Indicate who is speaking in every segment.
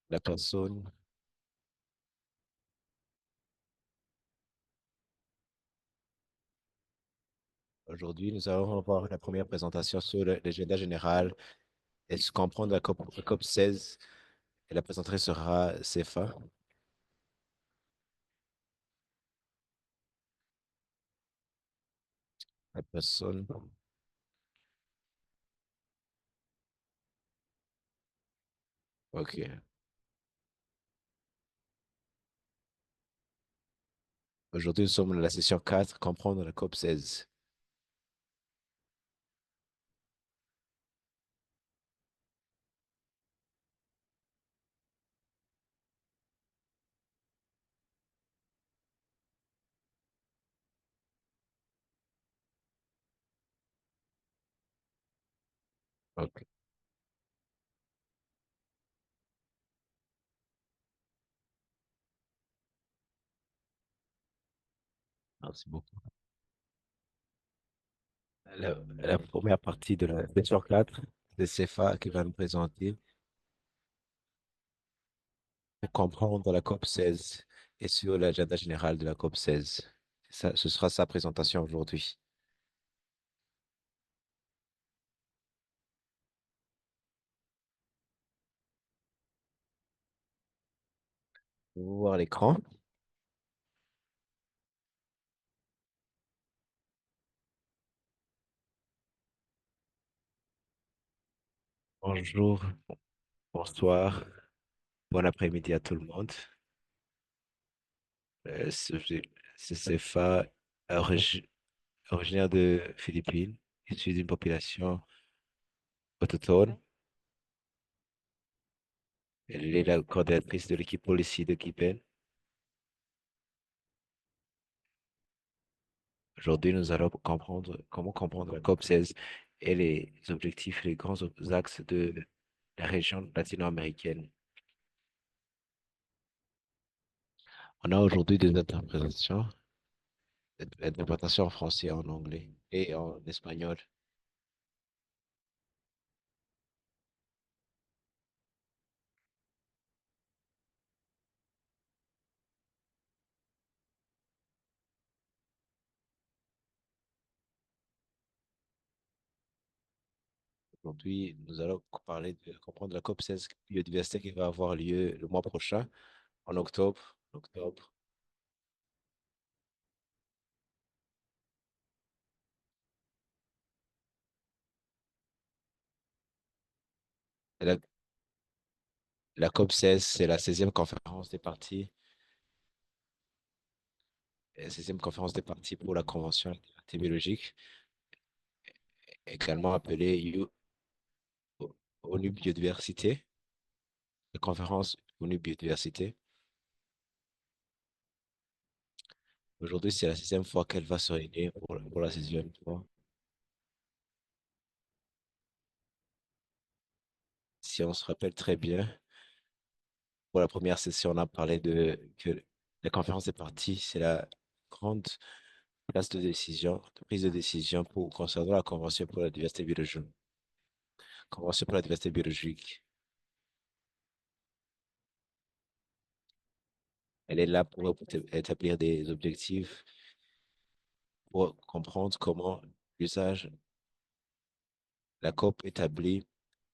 Speaker 1: La personne. Aujourd'hui, nous allons voir la première présentation sur l'agenda général et se comprendre la COP 16. Et la présentatrice sera CFA. La personne. OK. Aujourd'hui, nous sommes dans la session 4, comprendre la COP 16. OK. Merci beaucoup. La première partie de la session 4, c'est CFA qui va nous présenter pour comprendre la COP 16 et sur l'agenda général de la COP 16. Ça, ce sera sa présentation aujourd'hui. Vous voir l'écran. Bonjour, bonsoir, bon après-midi à tout le monde. Euh, ce- c'est CFA, originaire de Philippines, issu d'une population autochtone. Elle est la coordinatrice de l'équipe Policy de Kipen. Aujourd'hui, nous allons comprendre comment comprendre la COP 16 et les objectifs, les grands axes de la région latino-américaine. On a aujourd'hui des interprétations en français, en anglais et en espagnol. Aujourd'hui, nous allons parler de comprendre la COP 16 biodiversité qui va avoir lieu le mois prochain, en octobre. Octobre. Et la COP 16, c'est la 16e conférence des parties, 16e conférence des parties pour la Convention biologique, également appelée ONU Biodiversité, la conférence ONU Biodiversité. Aujourd'hui, c'est la 6e fois qu'elle va se réunir pour la 6e fois. Si on se rappelle très bien, pour la première session, on a parlé de que la conférence des parties, c'est la grande place de décision, de prise de décision pour concernant la Convention pour la diversité biologique. Convention pour la diversité biologique. Elle est là pour établir des objectifs, pour comprendre comment l'usage, la COP établit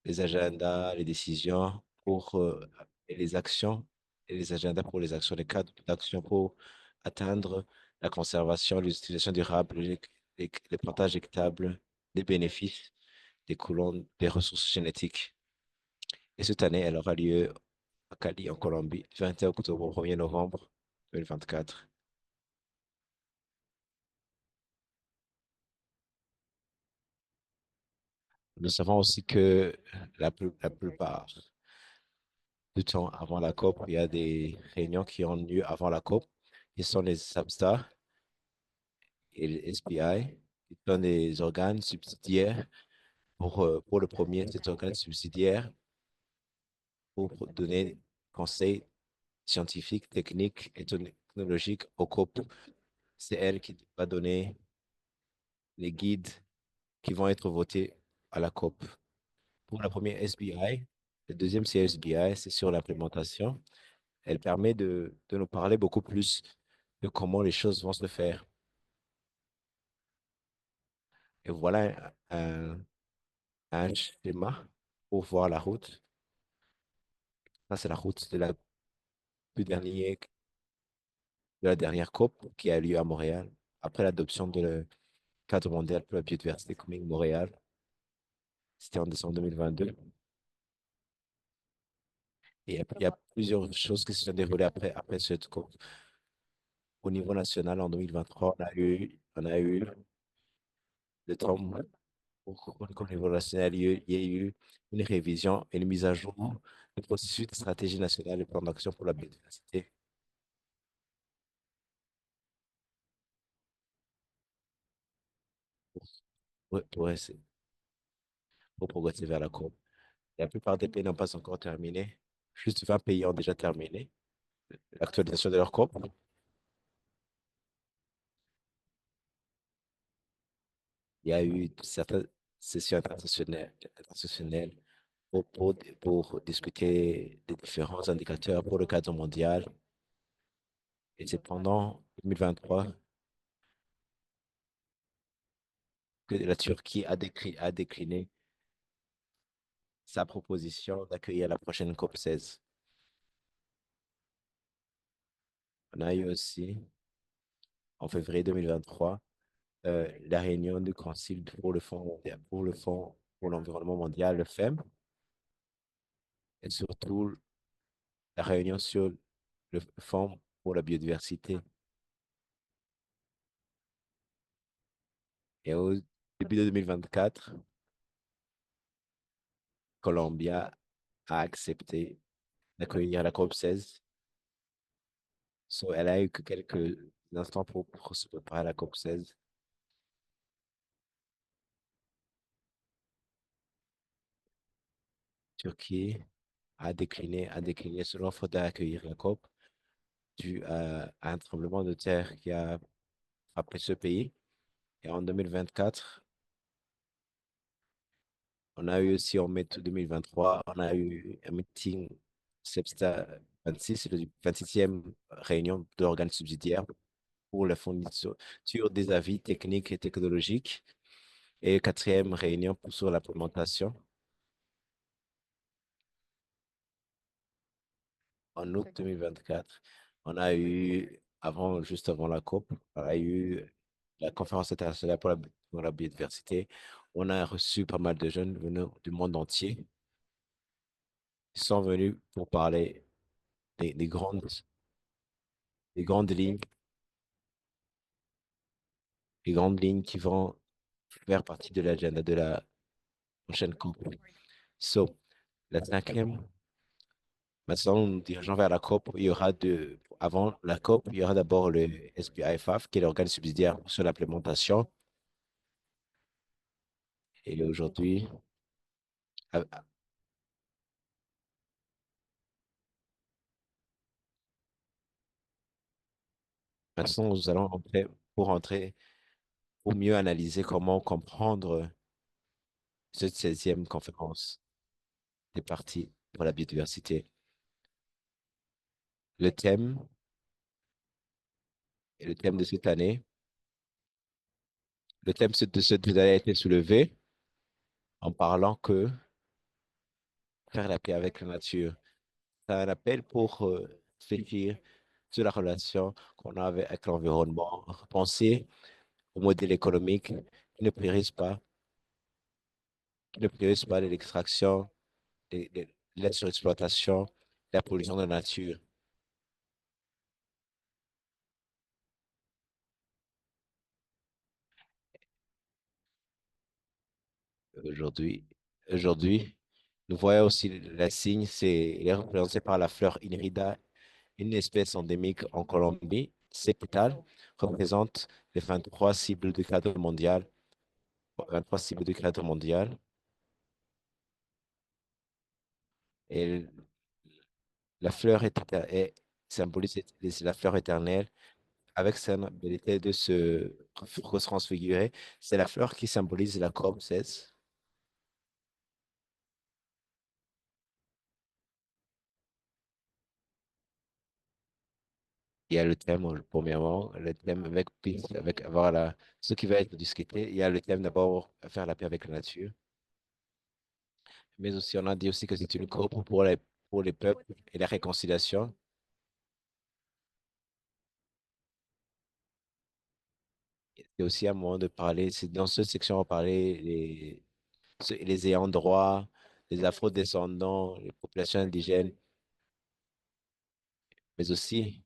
Speaker 1: les agendas, les décisions pour et les actions et les agendas pour les actions, les cadres d'action pour atteindre la conservation, l'utilisation durable, les partages équitables des bénéfices découlant des ressources génétiques. Et cette année, elle aura lieu à Cali, en Colombie, 21 octobre au 1er novembre 2024. Nous savons aussi que la plupart du temps avant la COP, il y a des réunions qui ont lieu avant la COP. Ils sont les SABSTA et les SPI, qui sont des organes subsidiaires pour le premier, c'est organe subsidiaire pour donner conseils scientifiques, techniques et technologiques au COP. C'est elle qui va donner les guides qui vont être votés à la COP. Pour la première SBI, Le deuxième CSBI, c'est sur l'implémentation. Elle permet de nous parler beaucoup plus de comment les choses vont se faire. Et voilà un schéma pour voir la route. Ça, c'est la route du dernier, de la dernière COP qui a lieu à Montréal, après l'adoption de le cadre mondial pour la biodiversité communale Montréal. C'était en décembre 2022. Et il y a plusieurs choses qui se sont déroulées après cette COP. Au niveau national, en 2023, on a eu le temps au niveau national, il y a eu une révision et une mise à jour du processus de stratégie nationale et plan d'action pour la biodiversité pour pour progresser vers la COP. La plupart des pays n'ont pas encore terminé. Juste 20 pays ont déjà terminé l'actualisation de leur COP. Il y a eu certaines sessions internationales pour discuter des différents indicateurs pour le cadre mondial. Et c'est pendant 2023 que la Turquie a décliné sa proposition d'accueillir la prochaine COP 16. On a eu aussi, en février 2023, la réunion du Conseil pour le Fonds pour l'environnement mondial, le FEM, et surtout la réunion sur le Fonds pour la biodiversité. Et au début de 2024, Colombia a accepté d'accueillir la COP 16. So, elle a eu que quelques instants pour se préparer à la COP 16. Turquie a décliné son offre d'accueillir la COP dû à un tremblement de terre qui a frappé ce pays. Et en 2024, on a eu aussi en mai 2023, on a eu un meeting CEPSTA 26, le 26e réunion de l'organe subsidiaire pour la fourniture des avis techniques et technologiques. Et quatrième réunion sur l'implémentation en août 2024. On a eu, juste avant la COP, on a eu la conférence internationale pour la biodiversité. On a reçu pas mal de jeunes venus du monde entier qui sont venus pour parler des des grandes lignes, des grandes lignes qui vont faire partie de l'agenda de la prochaine COP. So, la cinquième, maintenant, nous nous dirigeons vers la COP. Avant la COP, il y aura d'abord le SBIFAF, qui est l'organe subsidiaire sur l'implémentation. Et aujourd'hui, à- maintenant, nous allons pour mieux analyser comment comprendre cette 16e conférence des parties pour la biodiversité. Le thème, et le thème de cette année, le thème de cette année a été soulevé en parlant que faire la paix avec la nature. C'est un appel pour réfléchir sur la relation qu'on a avec l'environnement, penser au modèle économique qui ne priorise pas, qui ne priorise pas l'extraction, la surexploitation, la pollution de la nature. Aujourd'hui, aujourd'hui, nous voyons aussi la cygne, il est représenté par la fleur Inrida, une espèce endémique en Colombie. Ces pétales représentent les 23 cibles du cadre mondial, 23 cibles du cadre mondial. Et la fleur symbolise la fleur éternelle avec sa abilité de se transfigurer. C'est la fleur qui symbolise la COP 16. Il y a le thème, premièrement, le thème avec, avec voilà, ce qui va être discuté. Il y a le thème d'abord, faire la paix avec la nature. Mais aussi, on a dit aussi que c'est une coupe pour les peuples et la réconciliation. C'est aussi un moment de parler. C'est dans cette section, on va parler les ayants droit, les afro-descendants, les populations indigènes, mais aussi,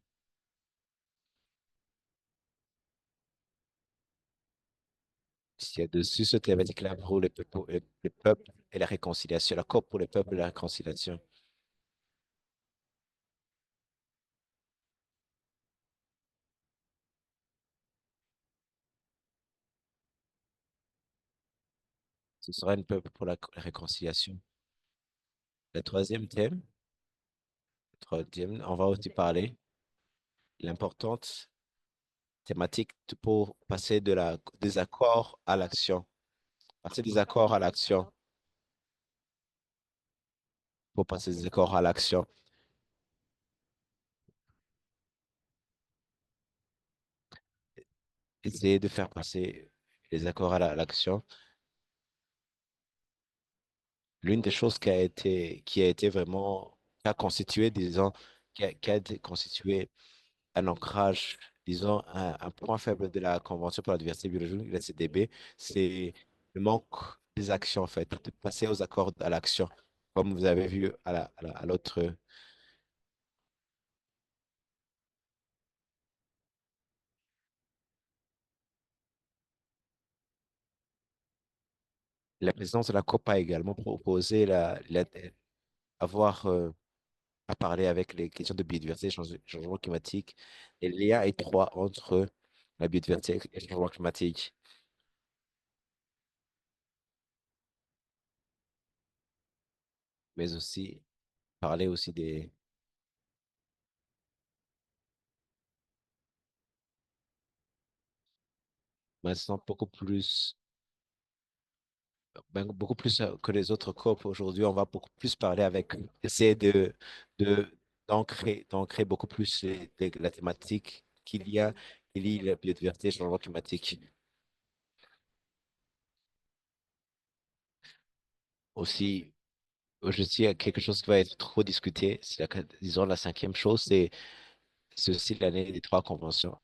Speaker 1: s'il y a dessus ce thématique-là pour les peuples et la réconciliation, la COP pour les peuples et la réconciliation. Ce sera une peuple pour la réconciliation. Le troisième, on va aussi parler de l'importante thématique pour passer des accords à l'action. Passer des accords à l'action. Pour passer des accords à l'action. Essayer de faire passer les accords à l'action. L'une des choses qui a été vraiment, qui a constitué, disons, qui a été constitué un ancrage, disons, un point faible de la Convention pour la diversité biologique, la CDB, c'est le manque des actions, en fait, de passer aux accords à l'action, comme vous avez vu à l'autre. La présidence de la COP a également proposé avoir à parler avec les questions de biodiversité, changement climatique, et les liens étroits entre la biodiversité et le changement climatique, mais aussi parler aussi des maintenant beaucoup plus que les autres COP aujourd'hui, on va beaucoup plus parler avec, essayer de, d'ancrer beaucoup plus la thématique qui lie la biodiversité et le changement climatique. Aussi, je sais quelque chose qui va être trop discuté, disons la cinquième chose, c'est aussi l'année des trois conventions,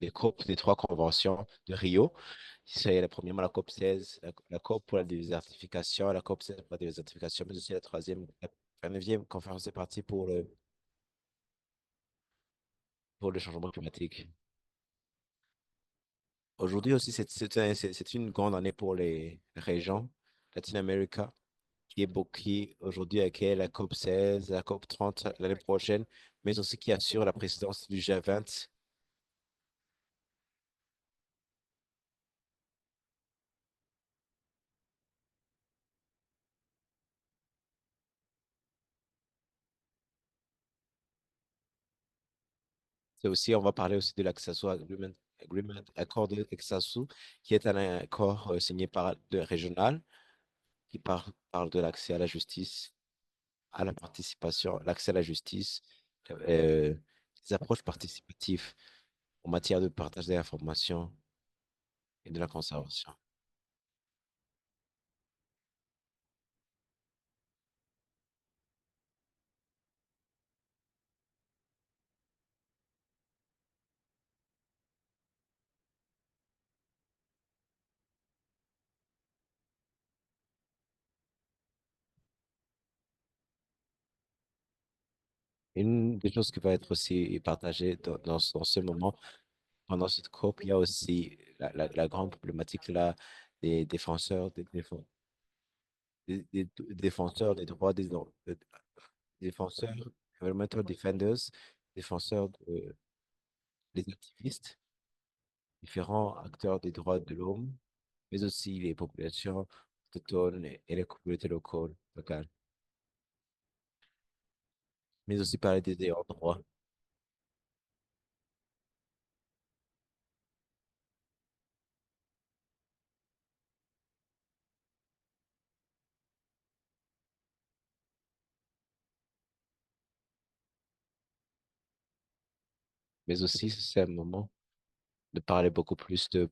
Speaker 1: des COP des trois conventions de Rio. C'est premièrement la COP 16, la COP pour la désertification, la COP 16 pour la désertification, mais aussi la troisième, la neuvième conférence des parties pour le changement climatique. Aujourd'hui aussi, c'est une grande année pour les régions Latin-América, qui est beaucoup, qui aujourd'hui avec la COP 16, la COP 30 l'année prochaine, mais aussi qui assure la présidence du G20. C'est aussi, on va parler aussi de l'Axasu accord de Axasu, qui est un accord signé par le régional, qui parle de l'accès à la justice, à la participation, l'accès à la justice, euh, des approches participatives en matière de partage des informations et de la conservation. Une des choses qui va être aussi partagée dans ce moment, pendant cette COP, il y a aussi la grande problématique là des défenseurs, des défenseurs des droits des défenseurs, environmental defenders, défenseurs des activistes, différents acteurs des droits de l'homme, mais aussi les populations autochtones et les communautés locales, mais aussi parler des ayants droit. Mais aussi, c'est un moment de parler beaucoup plus de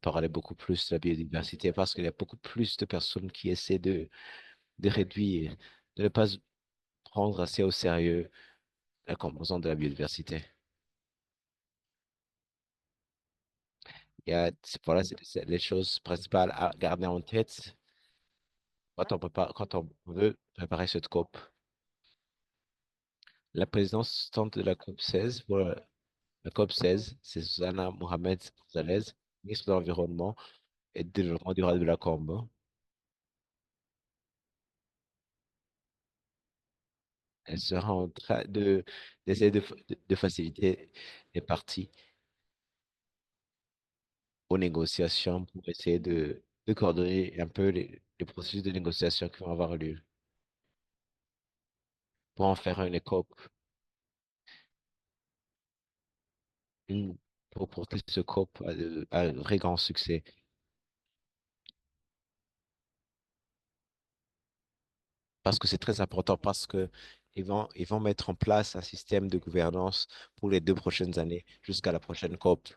Speaker 1: la biodiversité parce qu'il y a beaucoup plus de personnes qui essaient de réduire, de ne pas prendre assez au sérieux la composante de la biodiversité. Voilà, c'est les choses principales à garder en tête quand on veut préparer cette COP. La présidence tente de la COP 16 la COP 16, c'est Susanna Mohamed Gonzalez, ministre de l'Environnement et du Développement durable de la Combo. Elle sera en train d'essayer de faciliter les parties aux négociations pour essayer de coordonner un peu les processus de négociation qui vont avoir lieu pour en faire une COP, une, pour porter ce COP à un vrai grand succès. Parce que c'est très important, parce que ils vont mettre en place un système de gouvernance pour les 2 prochaines années jusqu'à la prochaine COP.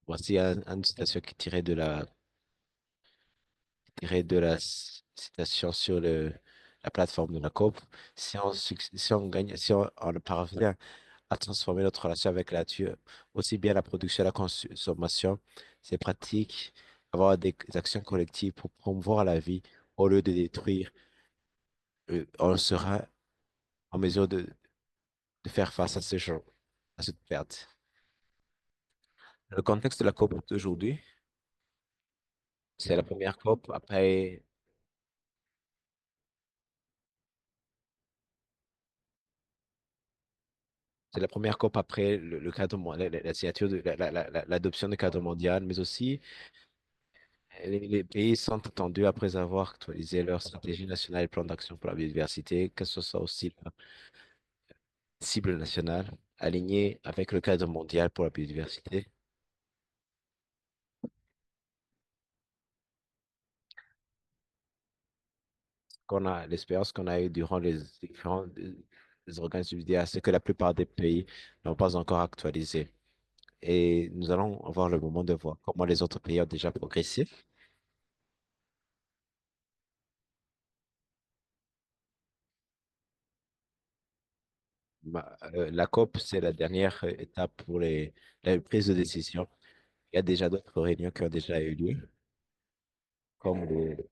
Speaker 1: Voici une citation qui est tirée de la citation sur la plateforme de la COP. Si on gagne, si on parvient à transformer notre relation avec la nature, aussi bien la production et la consommation, ces pratiques, avoir des actions collectives pour promouvoir la vie au lieu de détruire, on sera en mesure de faire face à à cette perte. Le contexte de la COP d'aujourd'hui, c'est la première COP après, c'est la première COP après le cadre, la signature de l'adoption du cadre mondial, mais aussi les pays sont attendus après avoir actualisé leur stratégie nationale et plan d'action pour la biodiversité, que ce soit aussi la cible nationale alignée avec le cadre mondial pour la biodiversité. L'expérience qu'on a eue durant les différents les organismes subsidiaires, c'est que la plupart des pays n'ont pas encore actualisé. Et nous allons avoir le moment de voir comment les autres pays ont déjà progressé. La COP, c'est la dernière étape pour la prise de décision. Il y a déjà d'autres réunions qui ont déjà eu lieu, comme les-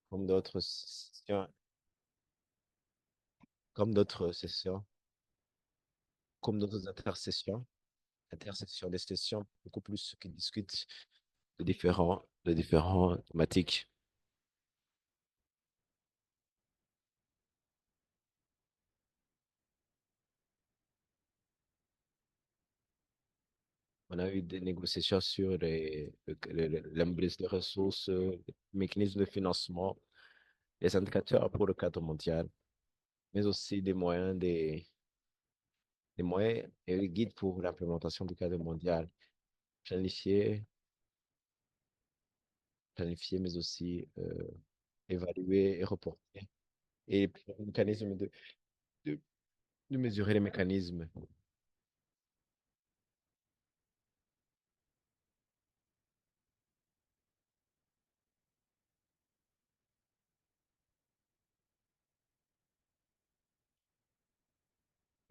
Speaker 1: comme d'autres sessions, comme d'autres sessions, comme d'autres intercessions, des sessions beaucoup plus qui discutent de différents thématiques. On a eu des négociations sur l'embellie des ressources, les mécanismes de financement, les indicateurs pour le cadre mondial, mais aussi des moyens et des guides pour l'implémentation du cadre mondial. Planifier, planifier, mais aussi évaluer et reporter. Et puis, le mécanisme de, de mesurer les mécanismes.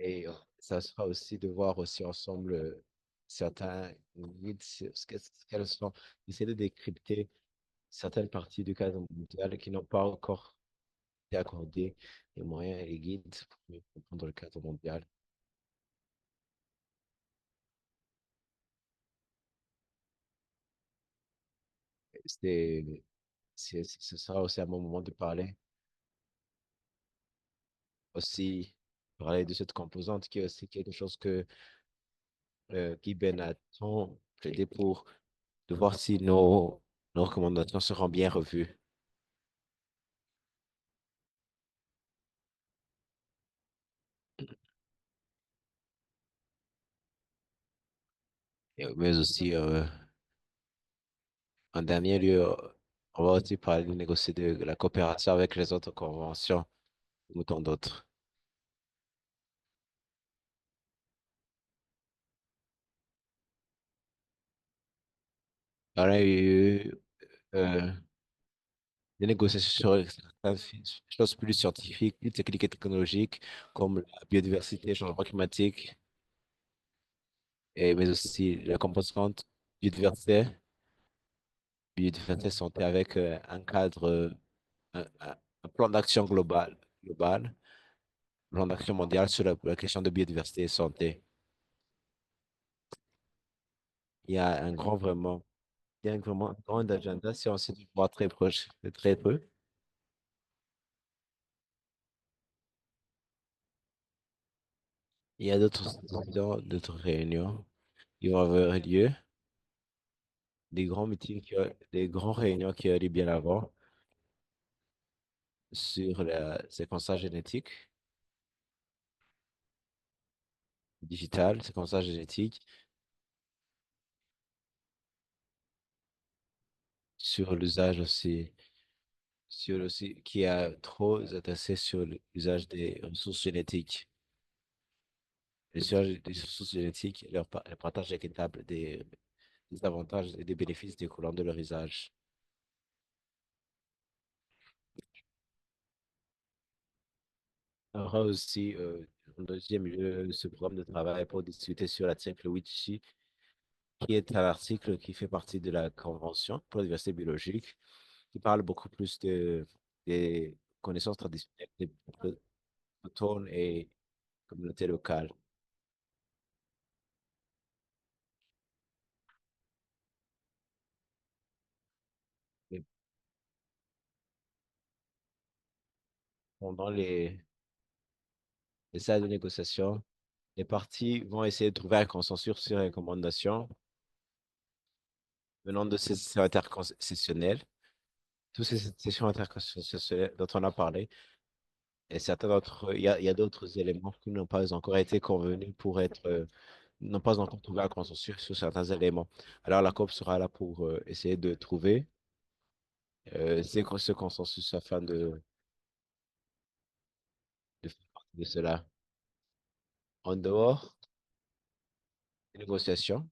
Speaker 1: Et ça sera aussi de voir aussi ensemble certains guides, quels sont, essayer de décrypter certaines parties du cadre mondial qui n'ont pas encore été accordées les moyens et les guides pour mieux comprendre le cadre mondial. C'est, ce sera aussi un bon moment de parler aussi, parler de cette composante qui est aussi quelque chose que Guy Benaton plaidait pour, de voir si nos recommandations seront bien revues. Mais aussi, en dernier lieu, on va aussi parler de négocier de la coopération avec les autres conventions ou tant d'autres. Alors, il y a eu des négociations sur certaines choses plus scientifiques, plus techniques et technologiques, comme la biodiversité, changement climatique, mais aussi la composante biodiversité, biodiversité santé avec un cadre, un plan d'action global, plan d'action mondial sur la question de biodiversité et santé. Il y a un grand vraiment, il y a un vraiment grand agenda si on se voit très proche, de très peu. Il y a d'autres sessions, d'autres réunions qui vont avoir lieu, des grands meetings, des grands réunions qui ont lieu bien avant sur le séquençage génétique digital, séquençage génétique, sur l'usage aussi, sur aussi, qui a trop intéressé sur l'usage des ressources génétiques. L'usage des ressources génétiques, le partage équitable des avantages et des bénéfices découlant de leur usage. Il y aura aussi, en deuxième lieu, ce programme de travail pour discuter sur l'article 8J, qui est un article qui fait partie de la Convention pour la diversité biologique, qui parle beaucoup plus des connaissances traditionnelles des autochtones et communautés locales. Et pendant les salles de négociation, les parties vont essayer de trouver un consensus sur les recommandations venant de ces sessions interconcessionnelles. Toutes ces sessions interconcessionnelles dont on a parlé, et certains d'autres, il y a d'autres éléments qui n'ont pas encore été convenus pour être, n'ont pas encore trouvé un consensus sur certains éléments. Alors la COP sera là pour essayer de trouver ce consensus afin de faire partie de cela. En dehors des négociations,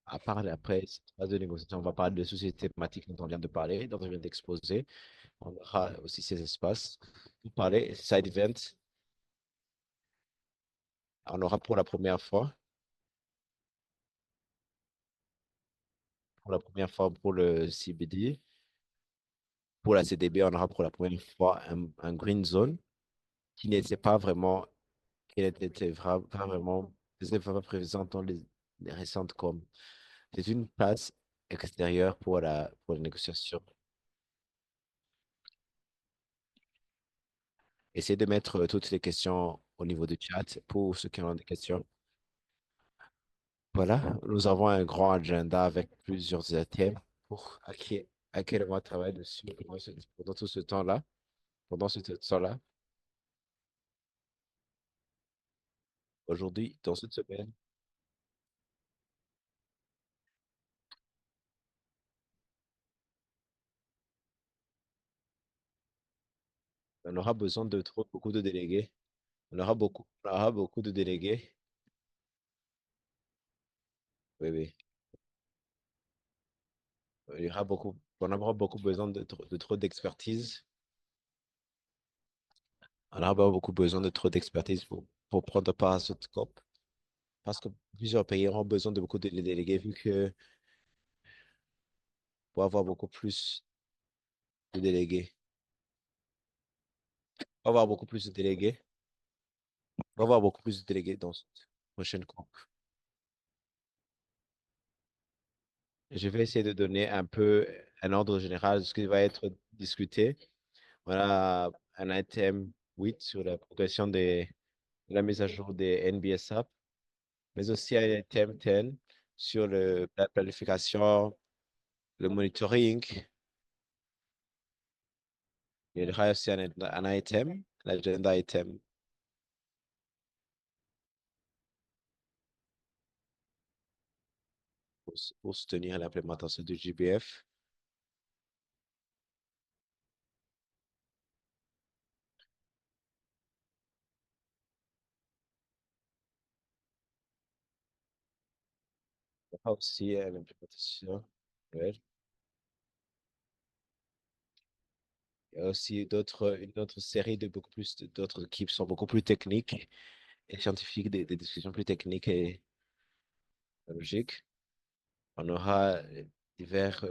Speaker 1: à part après cette phase de négociation, on va parler de sociétés thématiques dont on vient de parler, dont on vient d'exposer. On aura aussi ces espaces pour parler. Side event, on aura pour la première fois pour le CBD. Pour la CDB, on aura pour la première fois un green zone qui n'était pas vraiment, qui n'était pas vraiment, faisait pas présent dans les récentes com. C'est une place extérieure pour la négociation. Essayez de mettre toutes les questions au niveau du chat pour ceux qui ont des questions. Voilà, nous avons un grand agenda avec plusieurs thèmes à quel on va travailler dessus pendant tout ce temps-là. Pendant ce temps-là, aujourd'hui, dans cette semaine, on aura besoin de beaucoup de délégués. On aura beaucoup de délégués. Oui, oui. On aura beaucoup besoin de trop d'expertise. On aura beaucoup besoin de trop d'expertise pour prendre part à cette COP. Parce que plusieurs pays auront besoin de beaucoup de délégués, vu que pour avoir beaucoup plus de délégués, on va avoir beaucoup plus de délégués. On va avoir beaucoup plus de délégués dans cette prochaine COP. Je vais essayer de donner un peu un ordre général de ce qui va être discuté. Voilà un item 8 sur la progression de la mise à jour des NBS App, mais aussi un item 10 sur la planification, le monitoring. Il y aura aussi un item, l'agenda item, pour soutenir l'implémentation du GBF. aura aussi l'implémentation. Ouais. Il y a aussi une autre série de beaucoup plus d'autres qui sont beaucoup plus techniques et scientifiques, des discussions plus techniques et logiques. On aura divers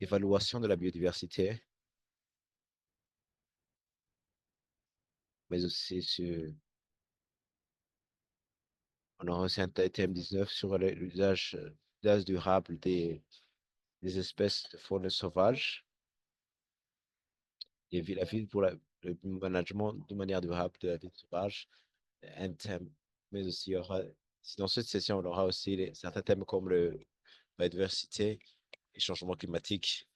Speaker 1: évaluations de la biodiversité, mais aussi on aura aussi un thème 19 sur l'usage durable des espèces de faune sauvage et la ville pour le management de manière durable de la vie sauvage, un thème. Mais aussi, il y aura, dans cette session, on aura aussi certains thèmes comme la diversité et changement climatique.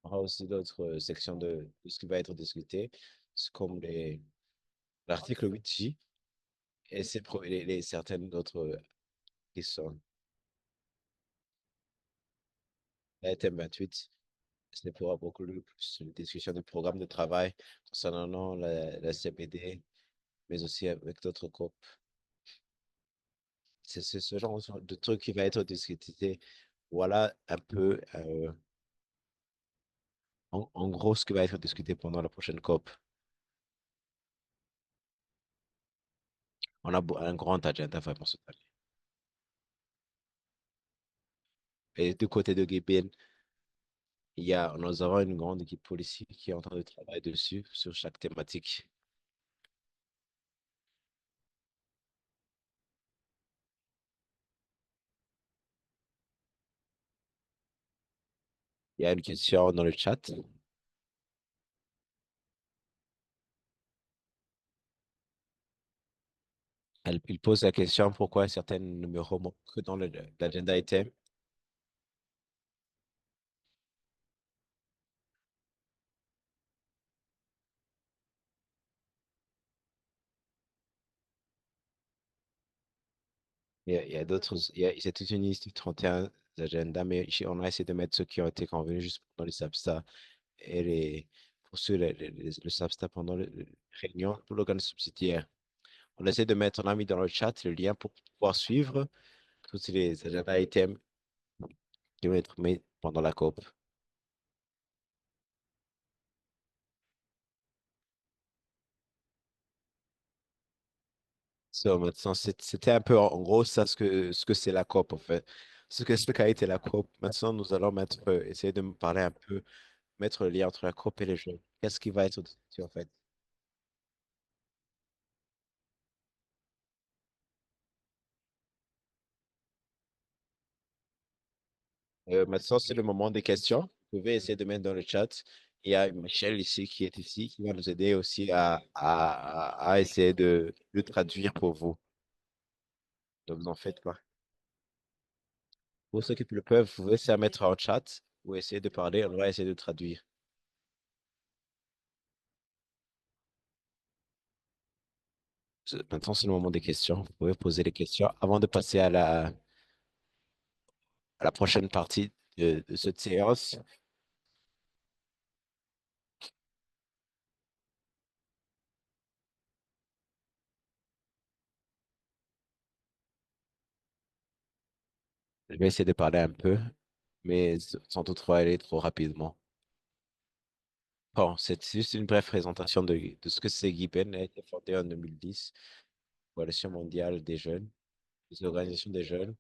Speaker 1: On aura aussi d'autres sections de ce qui va être discuté, comme l'article 8J et certaines autres qui sont le thème 28. Ce pourra beaucoup plus une discussion du programme de travail concernant la CPD, mais aussi avec d'autres groupes. C'est ce genre de truc qui va être discuté. Voilà un peu, en gros, ce qui va être discuté pendant la prochaine COP. On a un grand agenda vraiment cette année. Et du côté de Gabin, nous avons une grande équipe politique qui est en train de travailler dessus, sur chaque thématique. Il y a une question dans le chat. Il pose la question pourquoi certains numéros manquent dans l'agenda item. Il y a d'autres, c'est toute une liste de 31 agendas, mais on a essayé de mettre ceux qui ont été convenus juste pendant les SAPSTA et pour ceux, le SAPSTA pendant les réunions pour l'organe subsidiaire. On a mis dans le chat le lien pour pouvoir suivre tous les agendas items qui vont être mis pendant la COP. So, maintenant, c'était un peu en gros ça ce que c'est la COP en fait. Ce qu'a été la COP. Maintenant, nous allons essayer de me parler un peu, mettre le lien entre la COP et les jeunes. Qu'est-ce qui va être discuté en fait? Maintenant, c'est le moment des questions. Vous pouvez essayer de mettre dans le chat. Il y a Michel ici qui est ici, qui va nous aider aussi à essayer de traduire pour vous. Donc, n'en faites pas. Pour ceux qui le peuvent, vous pouvez essayer à mettre en chat ou essayer de parler. On va essayer de traduire. Maintenant, c'est le moment des questions. Vous pouvez poser les questions avant de passer à la prochaine partie de cette séance. Je vais essayer de parler un peu, mais sans toutefois aller trop rapidement. Bon, c'est juste une brève présentation de ce que c'est GIPEN. Elle a été fondée en 2010, Coalition mondiale des jeunes, des organisations des jeunes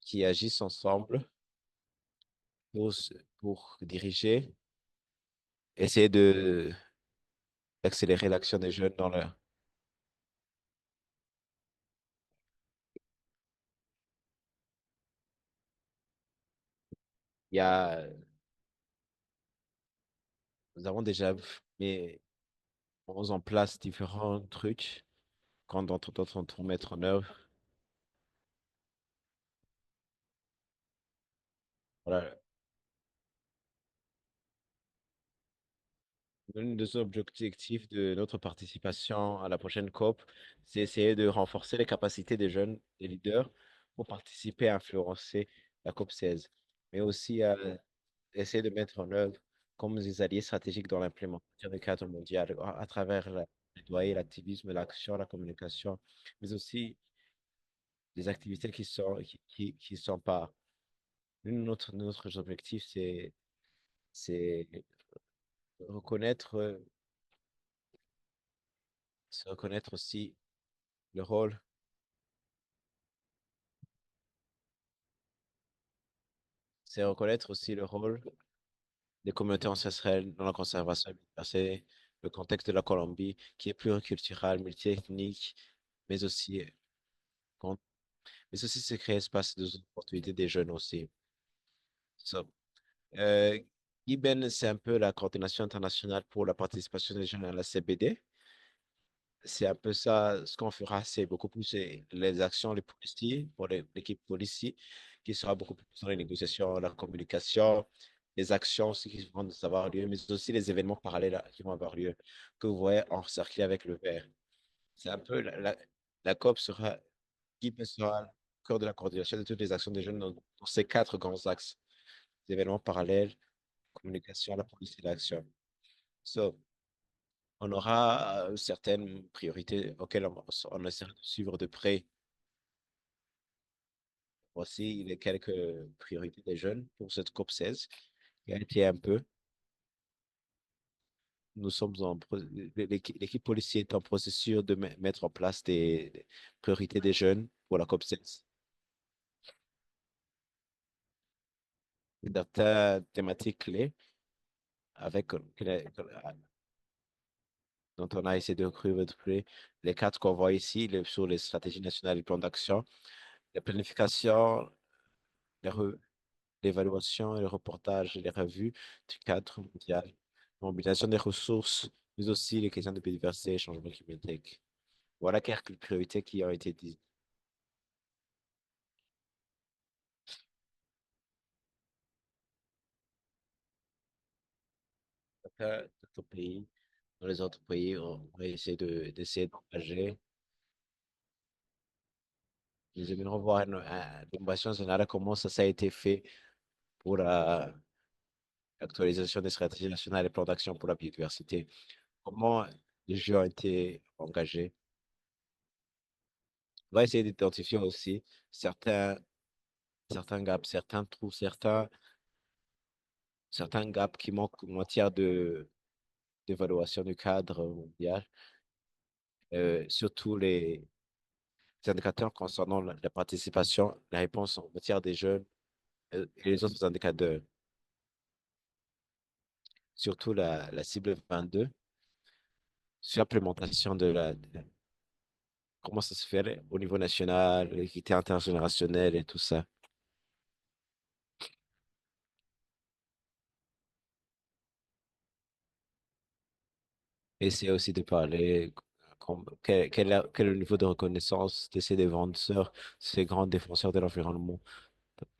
Speaker 1: qui agissent ensemble pour diriger, essayer d'accélérer l'action des jeunes dans leur. Il y a, nous avons déjà mis en place différents trucs quand d'autres mettre en œuvre. Voilà. L'un des objectifs de notre participation à la prochaine COP, c'est essayer de renforcer les capacités des jeunes, des leaders, pour participer à influencer la COP 16, mais aussi à essayer de mettre en œuvre comme des alliés stratégiques dans l'implémentation du cadre mondial à travers le plaidoyer, l'activisme, l'action, la communication, mais aussi des activités qui sont pas. Notre objectif, c'est reconnaître, c'est reconnaître aussi le rôle, c'est reconnaître aussi le rôle des communautés ancestrales dans la conservation et la biodiversité, le contexte de la Colombie, qui est pluriculturel, multiethnique, mais aussi, con- mais aussi c'est créer espace de opportunités des jeunes aussi. So, euh, IBEN, c'est un peu la coordination internationale pour la participation des jeunes à la CBD. C'est un peu ça, ce qu'on fera, c'est beaucoup plus les actions, les policiers, pour l'équipe policière, qui sera beaucoup plus dans les négociations, la communication, les actions aussi qui vont avoir lieu, mais aussi les événements parallèles qui vont avoir lieu, que vous voyez encerclés avec le vert. C'est un peu la COP sera, qui sera le cœur de la coordination de toutes les actions des jeunes dans ces quatre grands axes, les événements parallèles, communication, la police et l'action. So, on aura certaines priorités auxquelles on essaiera de suivre de près. Voici les quelques priorités des jeunes pour cette COP 16 qui a été un peu. Nous sommes l'équipe policière est en processus de mettre en place des priorités des jeunes pour la COP 16. Certaines thématiques clés avec dont on a essayé de recruter de près les quatre qu'on voit ici sur les stratégies nationales et plans d'action, la planification, les l'évaluation et le reportage et les revues du cadre mondial, la mobilisation des ressources, mais aussi les questions de biodiversité et changement climatique. Voilà quelques priorités qui ont été dites. Dans notre pays, dans les autres pays, on va essayer d'essayer d'engager. Nous aimerions voir l'innovation générale, comment ça a été fait pour l'actualisation des stratégies nationales et plans d'action pour la biodiversité. Comment les jeux ont été engagés. On va essayer d'identifier aussi certains gaps, certains trous, certains gaps qui manquent en matière d'évaluation du cadre mondial, surtout les indicateurs concernant la participation, la réponse en matière des jeunes et les autres indicateurs, surtout la cible 22, sur l'implémentation comment ça se fait au niveau national, l'équité intergénérationnelle et tout ça. Essayer aussi de parler quel est le niveau de reconnaissance de ces défenseurs, ces grands défenseurs de l'environnement.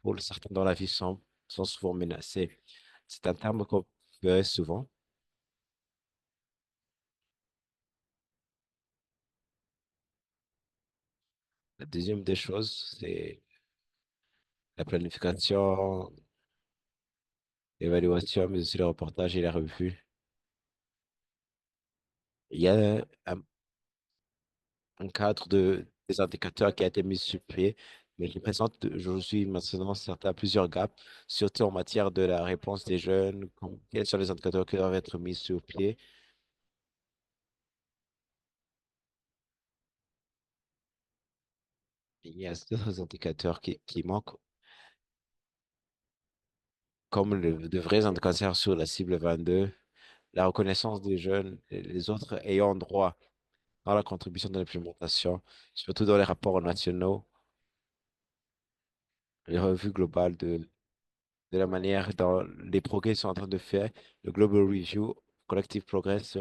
Speaker 1: Pour certains dans la vie sont souvent menacés. C'est un terme qu'on veut souvent. La deuxième des choses, c'est la planification, l'évaluation, mais aussi le reportage et la revue. Il y a un cadre des indicateurs qui a été mis sur pied, mais qui présente aujourd'hui maintenant plusieurs gaps, surtout en matière de la réponse des jeunes, quels sont les indicateurs qui doivent être mis sur pied. Il y a d'autres indicateurs qui manquent, comme de vrais indicateurs sur la cible 22, la reconnaissance des jeunes et les autres ayant droit dans la contribution de l'implémentation, surtout dans les rapports nationaux, les revues globales de la manière dont les progrès sont en train de faire, le Global Review, Collective Progress,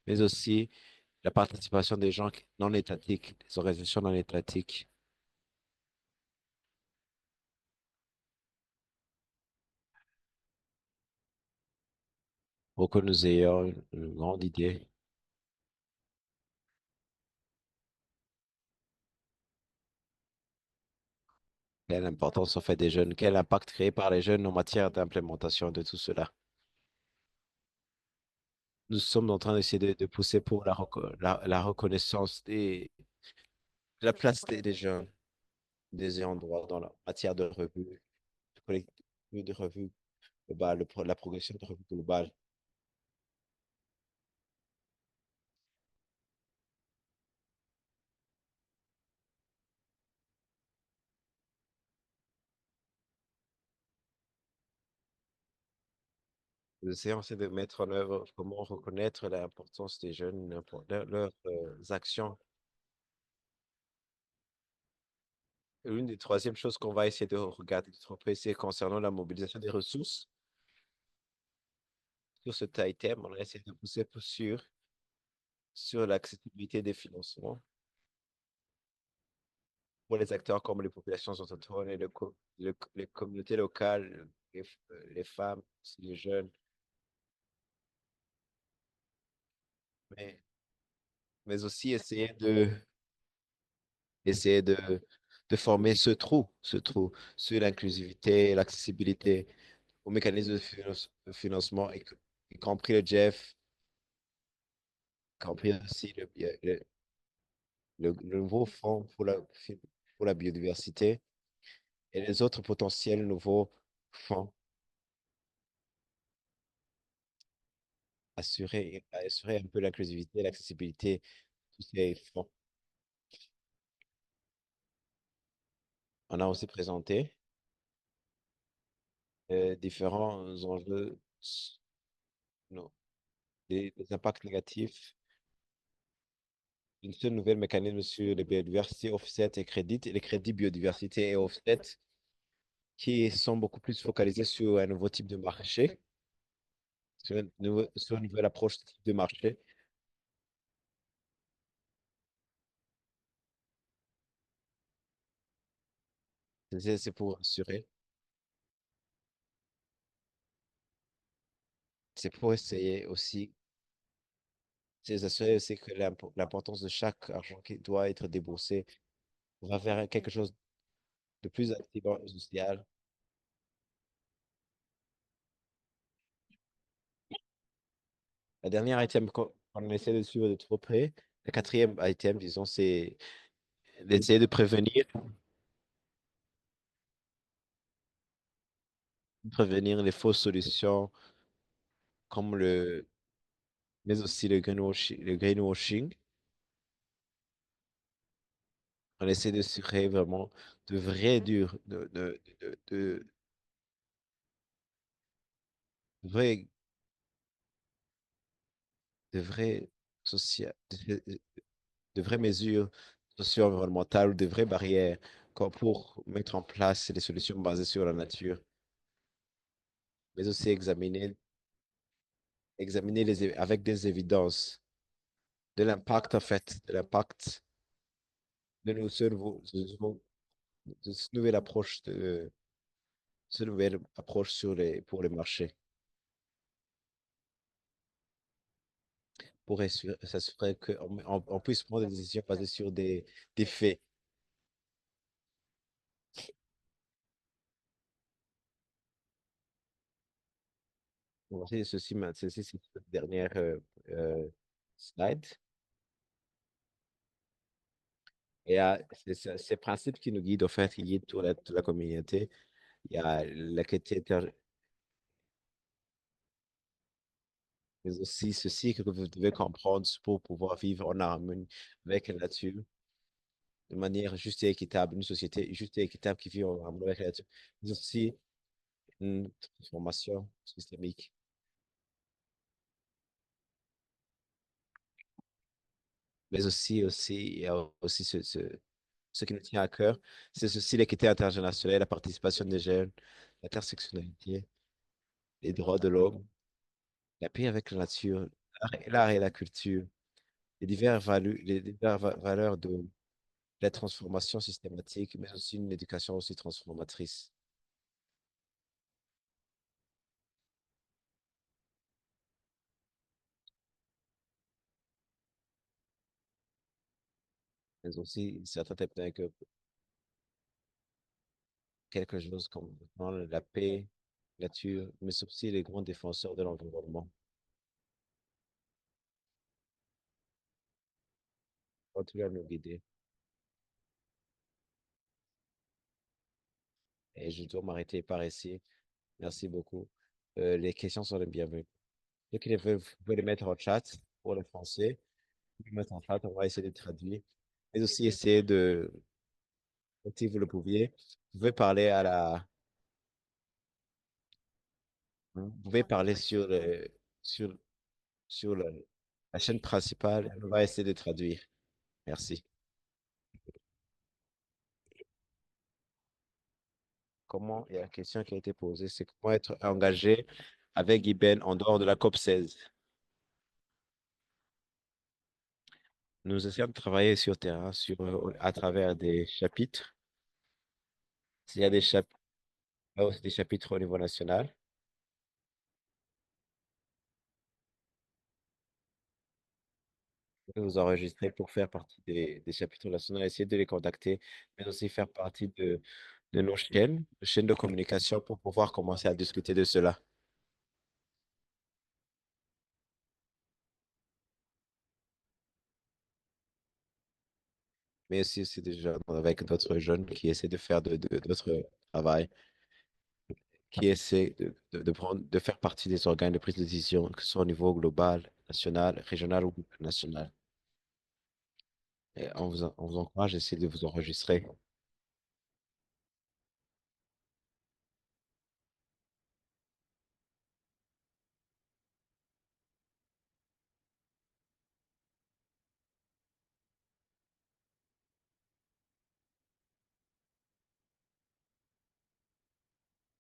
Speaker 1: mais aussi la participation des gens non étatiques, des organisations non étatiques, pour que nous ayons une grande idée quelle importance on fait des jeunes, quel impact créé par les jeunes en matière d'implémentation de tout cela. Nous sommes en train d'essayer de pousser pour la reconnaissance de la place des jeunes, des ayants droit dans la matière de revue, de revue globale, la progression de revue globale. Nous essayons aussi de mettre en œuvre comment reconnaître l'importance des jeunes, leurs actions. Et l'une des troisièmes choses qu'on va essayer de regarder, c'est concernant la mobilisation des ressources. Sur ce item, on a essayé de pousser sur l'accessibilité des financements pour les acteurs comme les populations autochtones et les communautés locales, les femmes, aussi les jeunes, mais, mais aussi essayer de former ce trou sur l'inclusivité, l'accessibilité aux mécanismes de financement, y compris le Jeff, y compris aussi le nouveau fonds pour la biodiversité et les autres potentiels nouveaux fonds assurer un peu l'inclusivité et l'accessibilité de tous ces fonds. On a aussi présenté différents enjeux, non, des impacts négatifs d'une seule nouvelle mécanisme sur les biodiversités offset et crédit, et les crédits biodiversité et offset qui sont beaucoup plus focalisés sur un nouveau type de marché, sur une nouvelle approche de marché. C'est pour assurer, c'est pour essayer aussi, c'est assurer aussi que l'importance de chaque argent qui doit être déboursé va vers quelque chose de plus activant et social. La dernière item qu'on essaie de suivre de trop près, le quatrième item, disons, c'est d'essayer de prévenir les fausses solutions comme mais aussi le greenwashing. On essaie de se créer vraiment de vrais durs, de vrais, de vrais de vraies mesures socio-environnementales, de vraies barrières pour mettre en place des solutions basées sur la nature, mais aussi examiner avec des évidences de l'impact, en fait, de l'impact de cette nouvelle approche, cette nouvelle approche pour les marchés, pour s'assurer on puisse prendre des décisions basées sur des faits. Voici ceci, c'est la dernière slide. Et ces principes qui nous guident, en fait, qui guident toute la communauté. Il y a la qualité mais aussi ceci que vous devez comprendre pour pouvoir vivre en harmonie avec la nature de manière juste et équitable, une société juste et équitable qui vit en harmonie avec la nature, mais aussi une transformation systémique. Mais il y a aussi ce qui nous tient à cœur, c'est ceci l'équité internationale, la participation des jeunes, l'intersectionnalité, les droits de l'homme, la paix avec la nature, l'art et la culture, les diverses valeurs de la transformation systématique, mais aussi une éducation aussi transformatrice. Mais aussi certains thèmes que quelque chose comme dans la paix, la nature, mais aussi les grands défenseurs de l'environnement. Continue à nous guider. Et je dois m'arrêter par ici. Merci beaucoup. Les questions sont les bienvenues. Ceux qui les veulent, vous pouvez les mettre en chat pour le français. Vous pouvez les mettre en chat, on va essayer de traduire. Mais aussi essayer de, si vous le pouviez, vous pouvez parler à la, vous pouvez parler sur, la chaîne principale. On va essayer de traduire. Merci. Comment, il y a une question qui a été posée, c'est comment être engagé avec Iben en dehors de la COP 16. Nous essayons de travailler sur terrain, à travers des chapitres. S'il y a aussi des chapitres au niveau national, vous pouvez vous enregistrer pour faire partie des chapitres nationaux, essayer de les contacter, mais aussi faire partie de nos chaînes de communication pour pouvoir commencer à discuter de cela. Mais aussi, c'est des jeunes avec d'autres jeunes qui essaient de faire d'autres travail, qui essaient de faire partie des organes de prise de décision, que ce soit au niveau global, national, régional ou national. Et on vous encourage à essayer de vous enregistrer.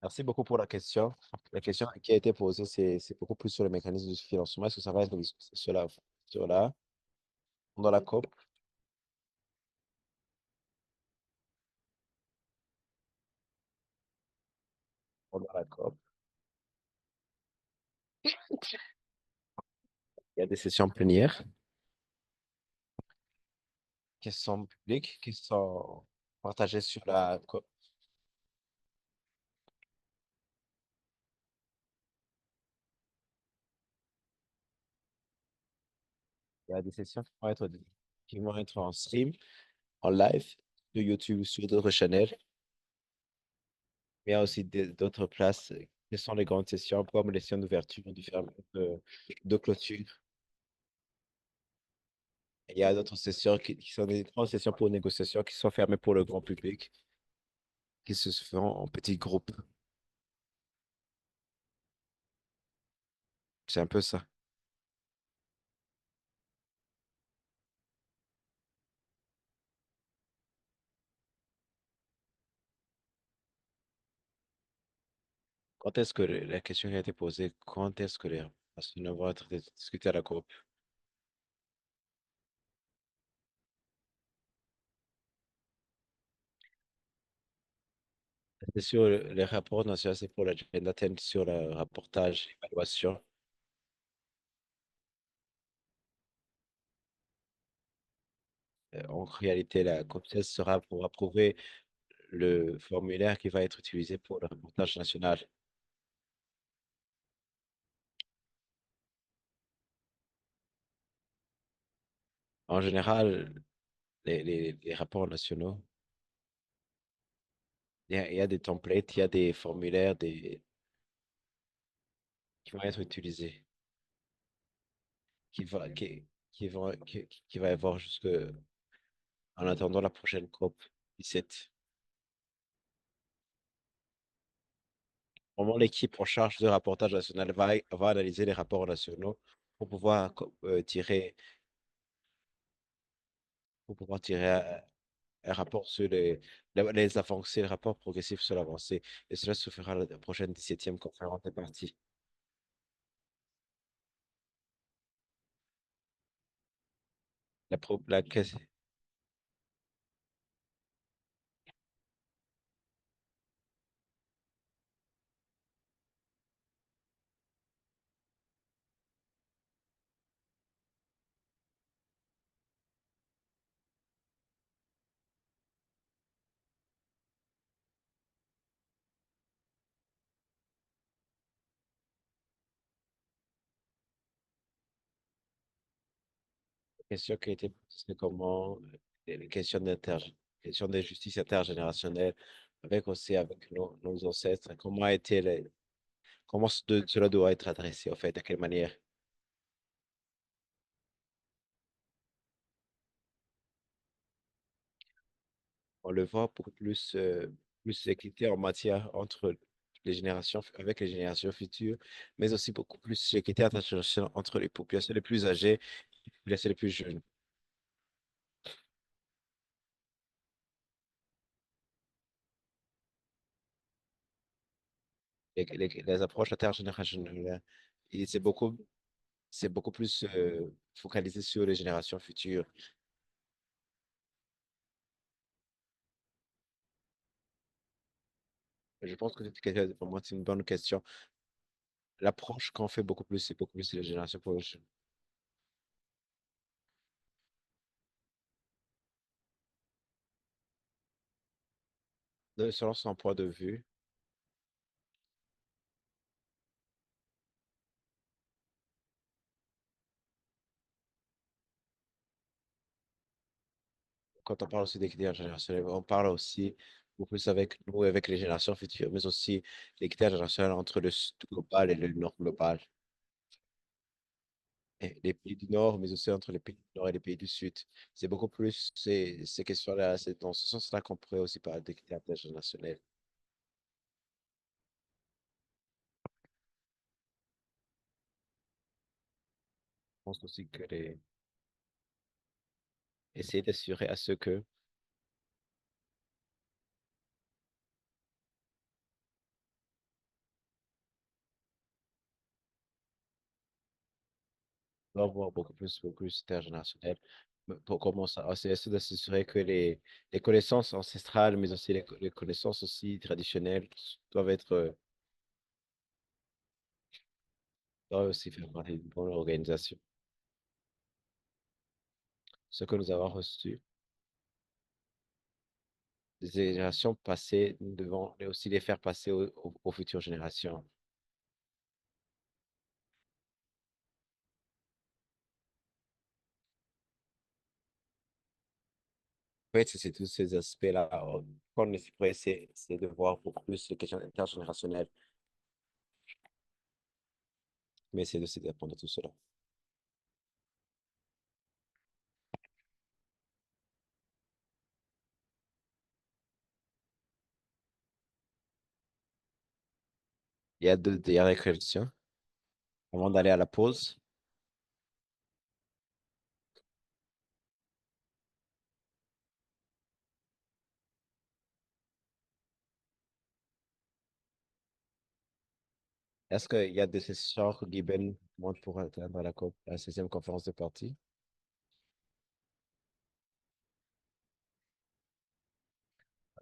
Speaker 1: Merci beaucoup pour la question. La question qui a été posée, c'est beaucoup plus sur le mécanisme de financement. Est-ce que ça va être discuté sur la, dans la COP, pendant la COP? Il y a des sessions plénières qui sont publiques, qui sont partagées sur la COP. Il y a des sessions qui vont être en stream, en live, sur YouTube, sur d'autres chaînes. Mais il y a aussi d'autres places qui sont les grandes sessions, comme les sessions d'ouverture, de clôture. Il y a d'autres sessions qui sont des grandes sessions pour négociation qui sont fermées pour le grand public, qui se font en petits groupes. C'est un peu ça. Quand est-ce que la question qui a été posée, quand est-ce que les nationaux vont être discutés à la COP? C'est sur les rapports nationaux, c'est pour l'agenda 10 sur le rapportage, évaluation. En réalité, la COP 16 sera pour approuver le formulaire qui va être utilisé pour le rapportage national. En général, les rapports nationaux, il y a des templates, il y a des formulaires qui vont être utilisés, qui, va, qui va y avoir jusque en attendant la prochaine COP 17. Vraiment, l'équipe en charge de rapportage national va analyser les rapports nationaux pour pouvoir tirer un rapport sur les avancées, le rapport progressif sur l'avancée. Et cela se fera à la prochaine 17e conférence des parties. La Question qui a été posée, c'est comment les questions questions de justice intergénérationnelle, avec aussi avec nos ancêtres, comment a été cela doit être adressé, en fait, de quelle manière? On le voit beaucoup plus d'équité en matière entre les générations, avec les générations futures, mais aussi beaucoup plus d'équité intergénérationnelle entre les populations les plus âgées et les populations les plus jeunes. Les approches intergénérationnelles, et c'est beaucoup plus focalisé sur les générations futures. Je pense que pour moi, c'est une bonne question. L'approche qu'on fait beaucoup plus, c'est beaucoup plus les générations prochaines. Selon son point de vue, quand on parle aussi d'équité générationnelle, on parle aussi beaucoup plus avec nous, avec les générations futures, mais aussi l'équité générationnelle entre le sud global et le nord global. Et les pays du nord, mais aussi entre les pays du nord et les pays du sud. C'est beaucoup plus ces questions-là, c'est dans ce sens-là qu'on pourrait aussi parler d'équité intergénérationnelle. Je pense aussi que essayer d'assurer à ceux que doit avoir beaucoup plus intergénérationnel pour commencer à essayer de s'assurer que les connaissances ancestrales, mais aussi les connaissances aussi traditionnelles doivent être, doivent aussi faire partie d'une bonne organisation. Ce que nous avons reçu des générations passées, nous devons aussi les faire passer aux futures générations. En fait, c'est tous ces aspects-là qu'on pourrait essayer de voir beaucoup plus les questions intergénérationnelles, mais c'est aussi d'apprendre de tout cela. Il y a deux dernières questions avant d'aller à la pause. Est-ce qu'il y a des sessions que Guy monte pour atteindre la 16e conférence de parti?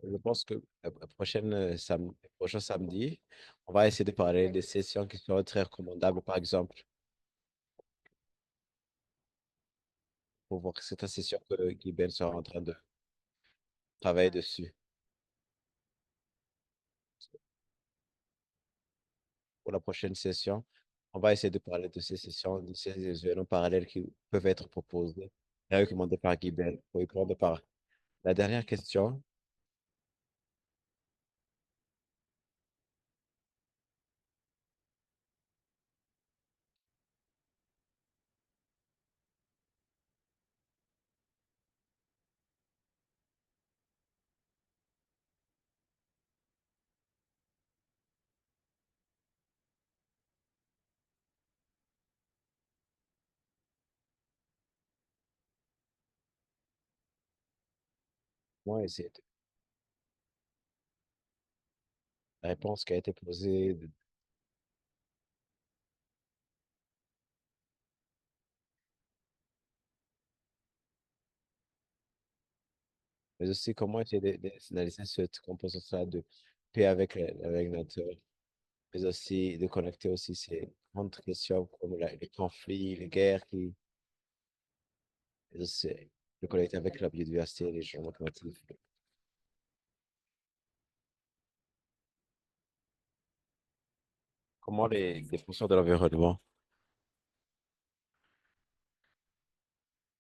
Speaker 1: Je pense que la prochaine, prochain samedi, on va essayer de parler des sessions qui sont très recommandables, par exemple, pour voir que c'est une session que Guy sera en train de travailler dessus. Pour la prochaine session, on va essayer de parler de ces sessions, de ces événements parallèles qui peuvent être proposés et recommandés par Guy pour y prendre part. La dernière question, moi, essayer de la réponse qui a été posée, mais aussi comment essayer d'analyser cette composition de paix avec avec la nature, mais aussi de connecter aussi ces grandes questions comme les conflits, les guerres, et aussi de connecter avec la biodiversité et les changements climatiques. Comment les fonctions de l'environnement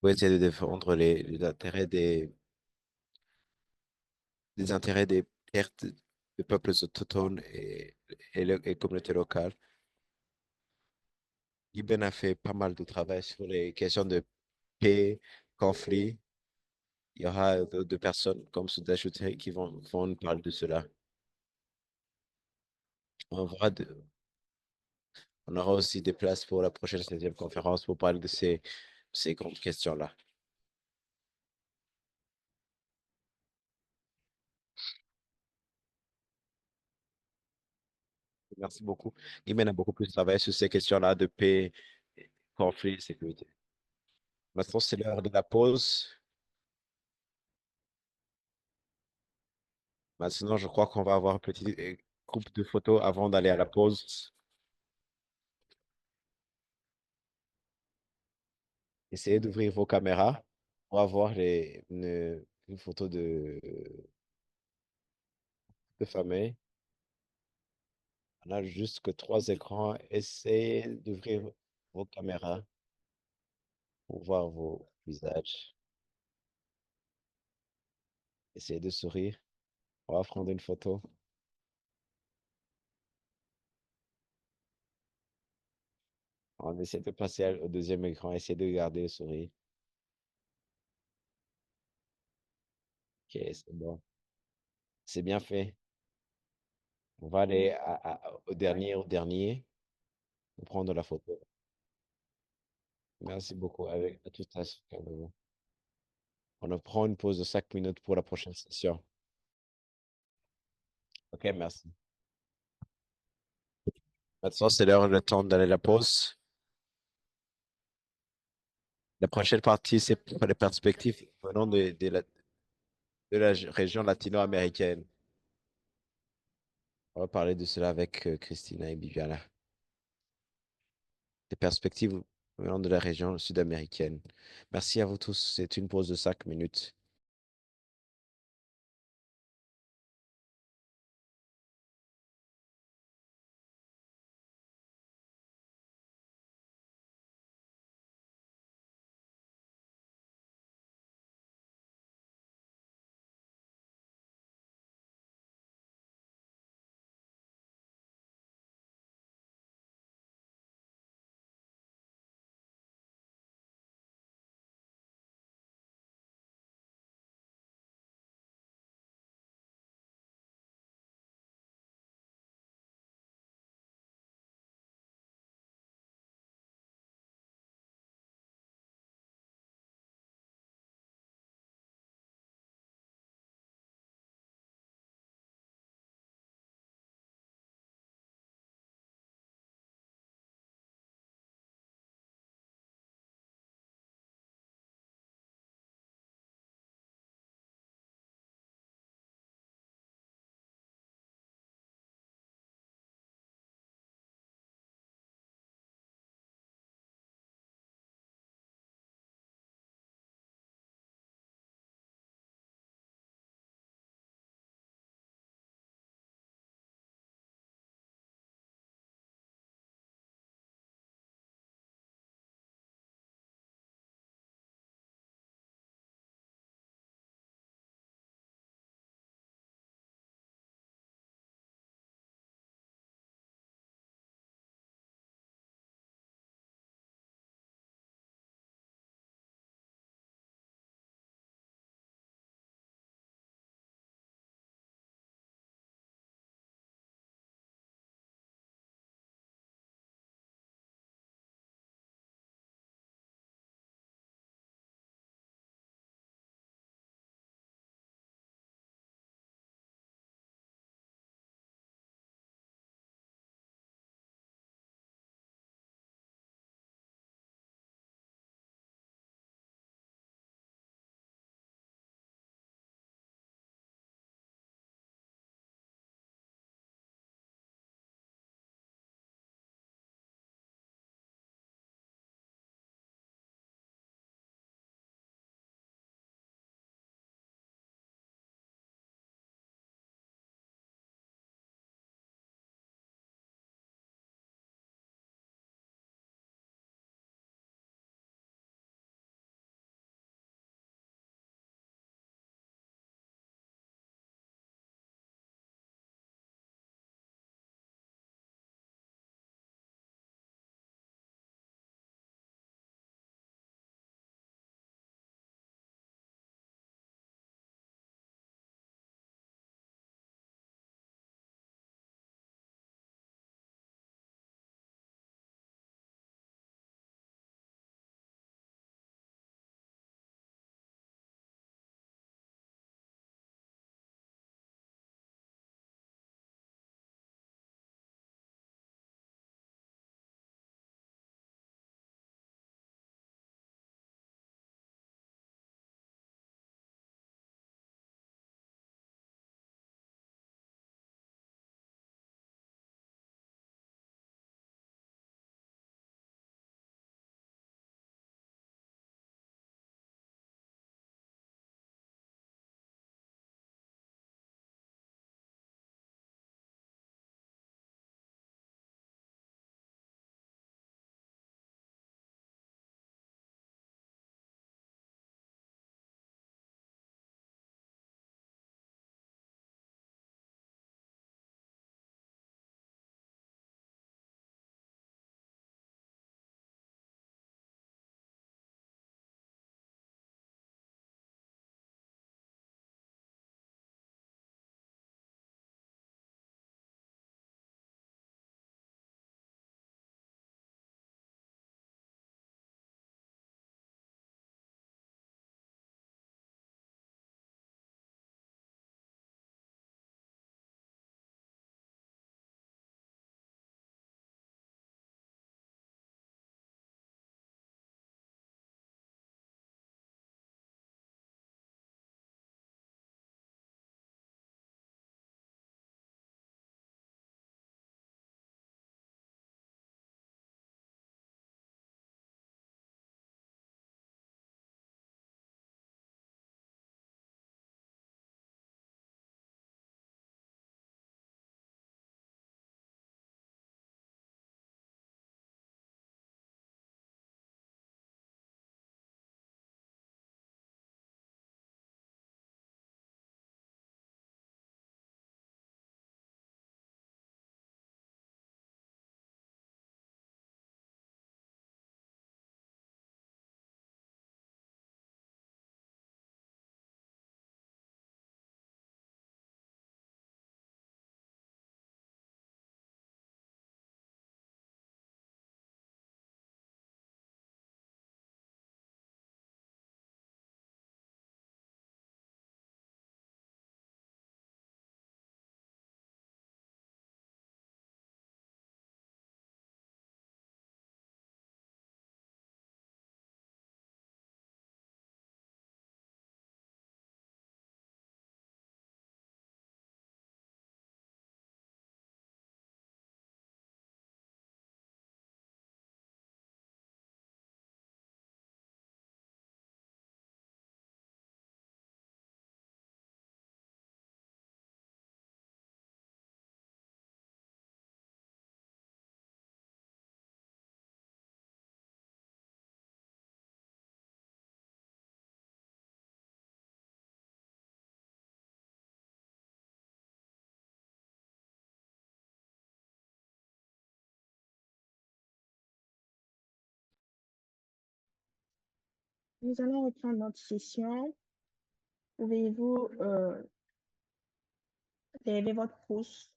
Speaker 1: pour essayer de défendre les intérêts des intérêts des pertes des peuples autochtones et communautés locales. Ibn a fait pas mal de travail sur les questions de paix, conflit. Il y aura d'autres personnes comme Souda Chouteiri qui vont nous parler de cela. On aura, on aura aussi des places pour la prochaine 16e conférence pour parler de ces grandes questions-là. Merci beaucoup. Ibn a beaucoup plus travaillé sur ces questions-là de paix, conflit, sécurité. Maintenant, c'est l'heure de la pause. Maintenant, je crois qu'on va avoir un petit groupe de photos avant d'aller à la pause. Essayez d'ouvrir vos caméras pour avoir une photo de famille. On a juste que trois écrans. Essayez d'ouvrir vos caméras pour voir vos visages. Essayez de sourire. On va prendre une photo. On essaie de passer au deuxième écran. Essayez de garder le sourire. Ok, c'est bon. C'est bien fait. On va aller au dernier, pour prendre la photo. Merci beaucoup. Avec à tout à l'heure. On prend une pause de 5 minutes pour la prochaine session. Ok, merci. Maintenant, c'est l'heure, le temps d'aller à la pause. La prochaine partie, c'est pour les perspectives venant de la région latino-américaine. On va parler de cela avec Christina et Bibiana. Des perspectives venant de la région sud-américaine. Merci à vous tous. C'est une pause de 5 minutes.
Speaker 2: Nous allons reprendre notre session. Pouvez-vous lever votre pouce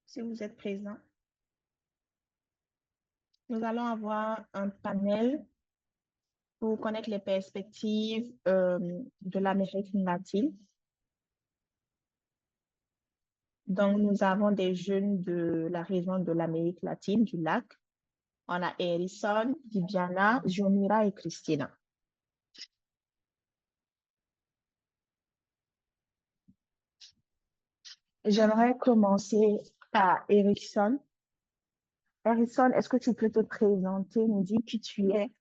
Speaker 2: si vous êtes présent? Nous allons avoir un panel pour connaître les perspectives de l'Amérique latine. Donc, nous avons des jeunes de la région de l'Amérique latine, du lac. On a Harrison, Viviana, Jomira et Christina. J'aimerais commencer par Harrison. Harrison, est-ce que tu peux te présenter, nous dire qui tu es?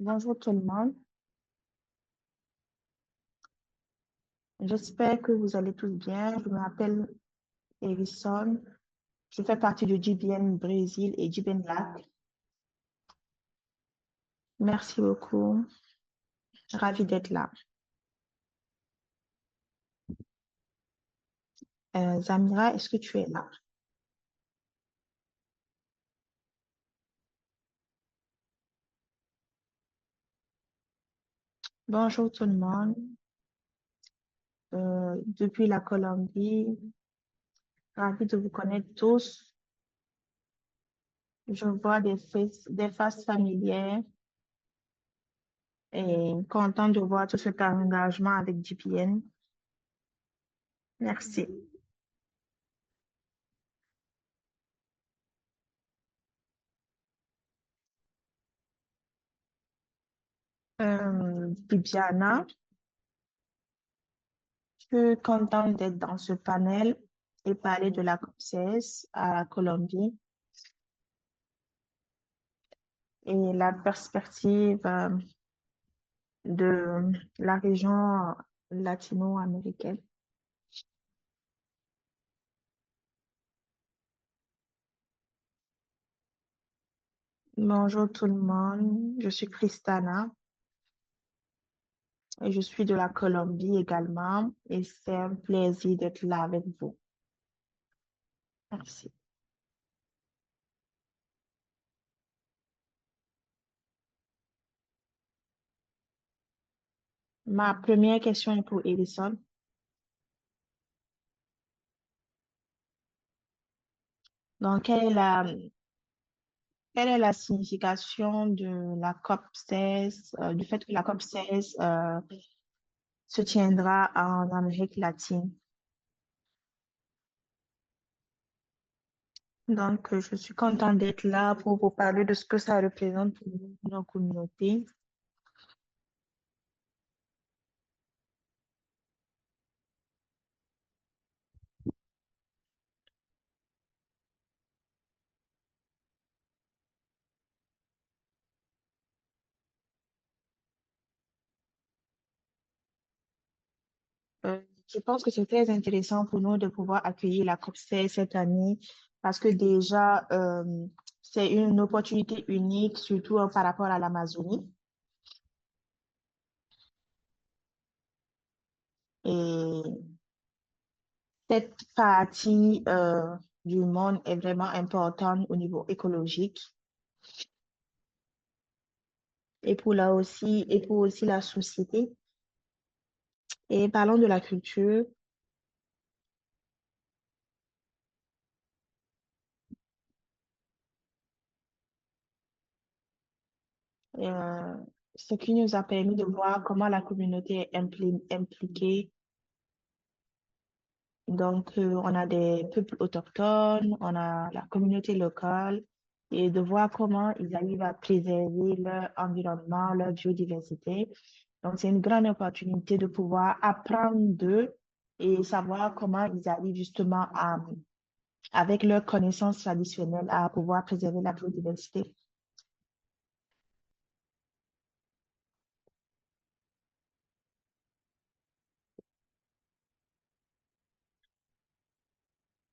Speaker 2: Bonjour tout le monde. J'espère que vous allez tous bien. Je m'appelle Harrison. Je fais partie de GBN Brésil et GBN Lac. Merci beaucoup. Ravi d'être là. Zamira, est-ce que tu es là? Bonjour tout le monde. Depuis la Colombie, ravi de vous connaître tous. Je vois des faces familières et content de voir tout cet engagement avec GPN. Merci. Bibiana, je suis contente d'être dans ce panel et parler de la COP16 à la Colombie et la perspective de la région latino-américaine. Bonjour tout le monde, je suis Christana et je suis de la Colombie également et c'est un plaisir d'être là avec vous. Merci. Ma première question est pour Edison. Donc, quelle est la signification de la COP16, du fait que la COP16 se tiendra en Amérique latine? Donc, je suis contente d'être là pour vous parler de ce que ça représente pour nos communautés. Euh, je pense que c'est très intéressant pour nous de pouvoir accueillir la COP16 cette année parce que déjà, c'est une opportunité unique, surtout par rapport à l'Amazonie. Et cette partie du monde est vraiment importante au niveau écologique et et pour aussi la société. Et parlons de la culture. euh, Ce qui nous a permis de voir comment la communauté est impliquée. Donc, on a des peuples autochtones, on a la communauté locale et de voir comment ils arrivent à préserver leur environnement, leur biodiversité. Donc, c'est une grande opportunité de pouvoir apprendre d'eux et savoir comment ils arrivent justement avec leurs connaissances traditionnelles, à pouvoir préserver la biodiversité.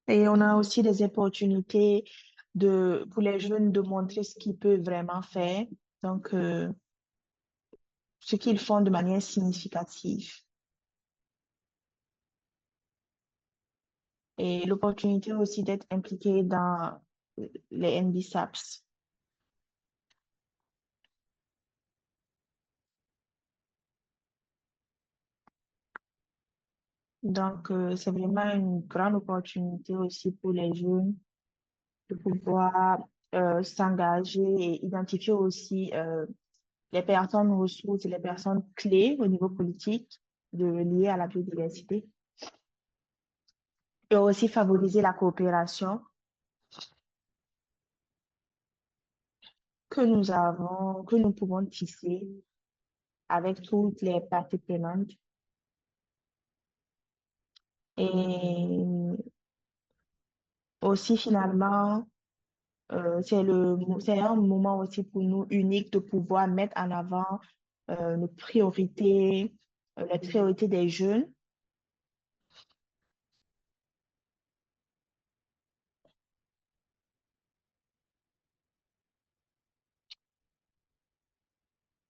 Speaker 2: Et on a aussi des opportunités pour les jeunes de montrer ce qu'ils peuvent vraiment faire. Donc, ce qu'ils font de manière significative. Et l'opportunité aussi d'être impliqué dans les NBSAPS. Donc, c'est vraiment une grande opportunité aussi pour les jeunes de pouvoir s'engager et identifier aussi les personnes ressources et les personnes clés au niveau politique liées à la biodiversité et aussi favoriser la coopération que nous pouvons tisser avec toutes les parties prenantes. Et aussi, finalement, c'est un moment aussi pour nous unique de pouvoir mettre en avant les priorités des jeunes.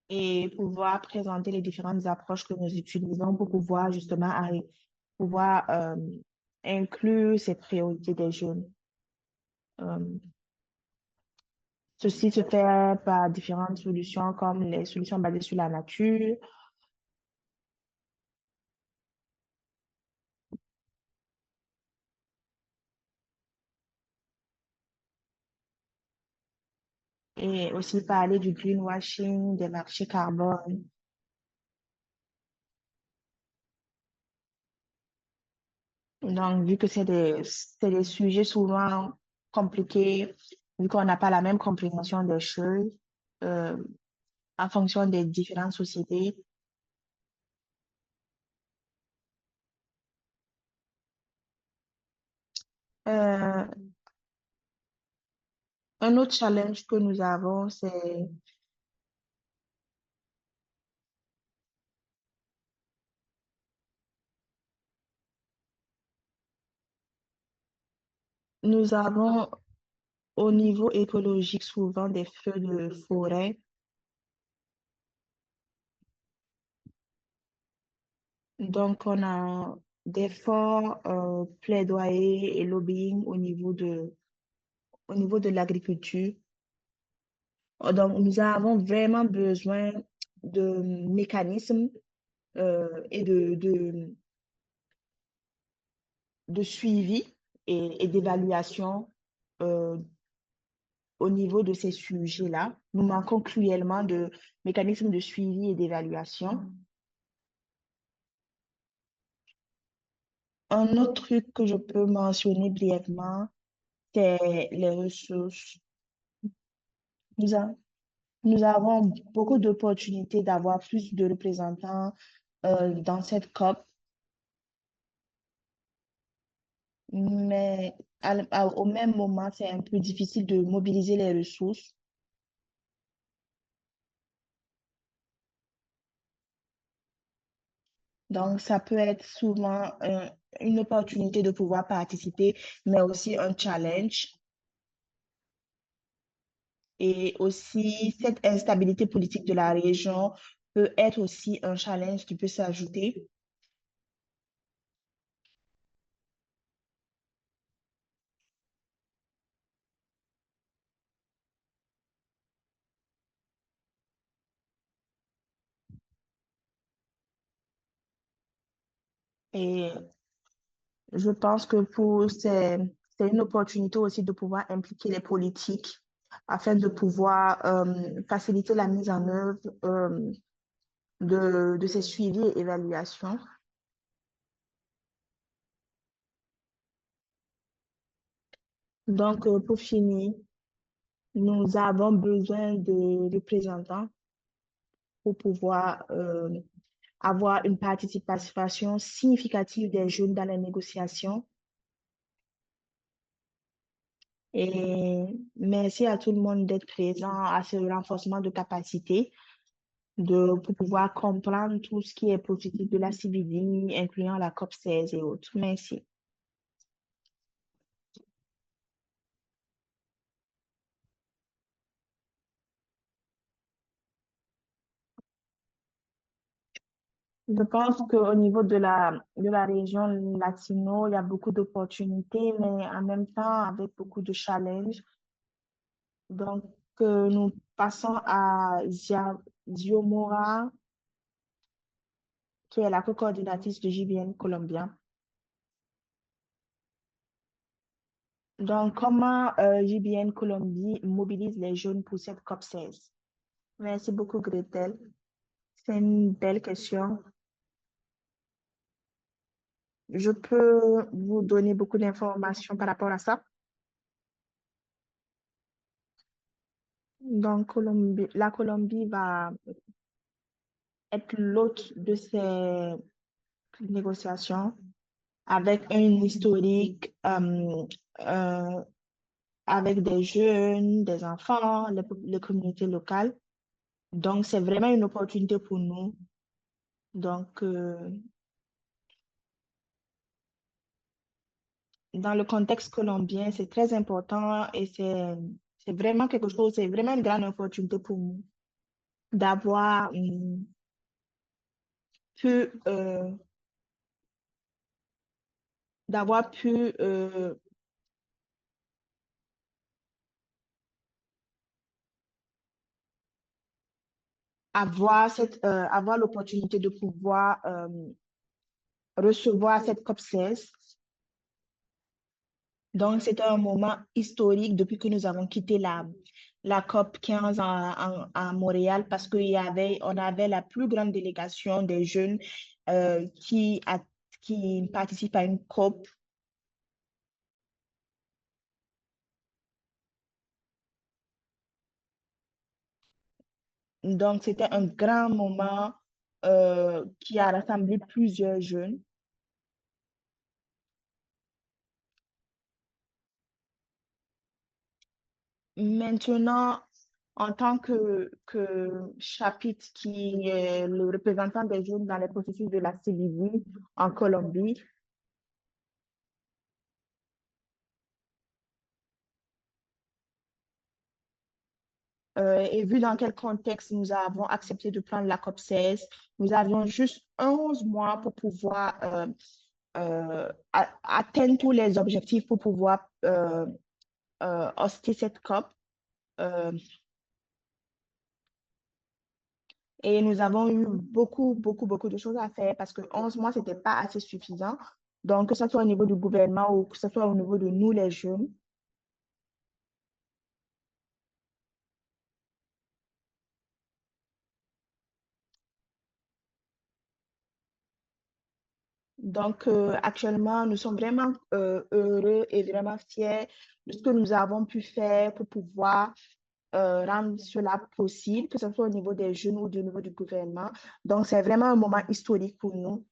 Speaker 2: Et pouvoir présenter les différentes approches que nous utilisons pour pouvoir justement pouvoir inclure ces priorités des jeunes. Euh, Ceci se fait par différentes solutions comme les solutions basées sur la nature et aussi parler du greenwashing, des marchés carbone. Donc, vu que c'est des sujets souvent compliqués, vu qu'on n'a pas la même compréhension des choses euh, en fonction des différentes sociétés. Euh, un autre challenge que nous avons, c'est nous avons au niveau écologique souvent des feux de forêt. Donc, on a des forts plaidoyers et lobbying au niveau de l'agriculture. Donc, nous avons vraiment besoin de mécanismes et de suivi et d'évaluation euh, au niveau de ces sujets-là. Nous manquons cruellement de mécanismes de suivi et d'évaluation. Un autre truc que je peux mentionner brièvement, c'est les ressources. Nous, a- nous avons beaucoup d'opportunités d'avoir plus de représentants dans cette COP, mais au même moment, c'est un peu difficile de mobiliser les ressources. Donc, ça peut être souvent une opportunité de pouvoir participer, mais aussi un challenge. Et aussi, cette instabilité politique de la région peut être aussi un challenge qui peut s'ajouter. Et je pense que c'est une opportunité aussi de pouvoir impliquer les politiques afin de pouvoir faciliter la mise en œuvre de ces suivis et évaluations. Donc, pour finir, nous avons besoin de représentants pour pouvoir avoir une participation significative des jeunes dans les négociations. Et merci à tout le monde d'être présent à ce renforcement de capacité pour pouvoir comprendre tout ce qui est positif de la CBD, incluant la COP16 et autres. Merci. Je pense qu'au niveau de la région latino, il y a beaucoup d'opportunités, mais en même temps, avec beaucoup de challenges. Donc, nous passons à Ziomora, qui est la co-coordinatrice de JBN Colombia. Donc, comment JBN Colombie mobilise les jeunes pour cette COP16? Merci beaucoup, Gretel. C'est une belle question. Je peux vous donner beaucoup d'informations par rapport à ça. Donc, la Colombie va être l'hôte de ces négociations avec un historique, avec des jeunes, des enfants, les communautés locales. Donc, c'est vraiment une opportunité pour nous. Donc, dans le contexte colombien, c'est très important et c'est vraiment quelque chose, c'est vraiment une grande opportunité pour nous d'avoir pu, d'avoir pu avoir l'opportunité de pouvoir recevoir cette COP16. Donc, c'était un moment historique depuis que nous avons quitté la COP 15 à Montréal parce on avait la plus grande délégation des jeunes qui participent à une COP. Donc, c'était un grand moment qui a rassemblé plusieurs jeunes. Maintenant, en tant que chapitre qui est le représentant des jeunes dans les processus de la CIVI en Colombie, et vu dans quel contexte nous avons accepté de prendre la COP16, nous avions juste 11 mois pour pouvoir atteindre tous les objectifs pour pouvoir hoster cette COP. Euh, et nous avons eu beaucoup de choses à faire parce que 11 mois, c'était pas assez suffisant. Donc, que ce soit au niveau du gouvernement ou que ce soit au niveau de nous, les jeunes. Donc, actuellement, nous sommes vraiment heureux et vraiment fiers de ce que nous avons pu faire pour pouvoir rendre cela possible, que ce soit au niveau des jeunes ou au niveau du gouvernement. Donc, c'est vraiment un moment historique pour nous.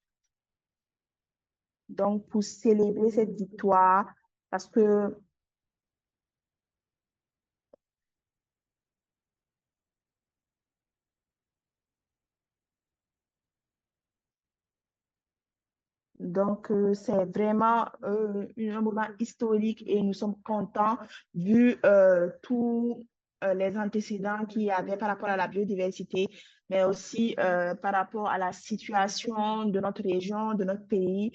Speaker 2: Donc, pour célébrer cette victoire, parce que c'est vraiment un moment historique et nous sommes contents vu tous les antécédents qu'il y avait par rapport à la biodiversité, mais aussi par rapport à la situation de notre région, de notre pays.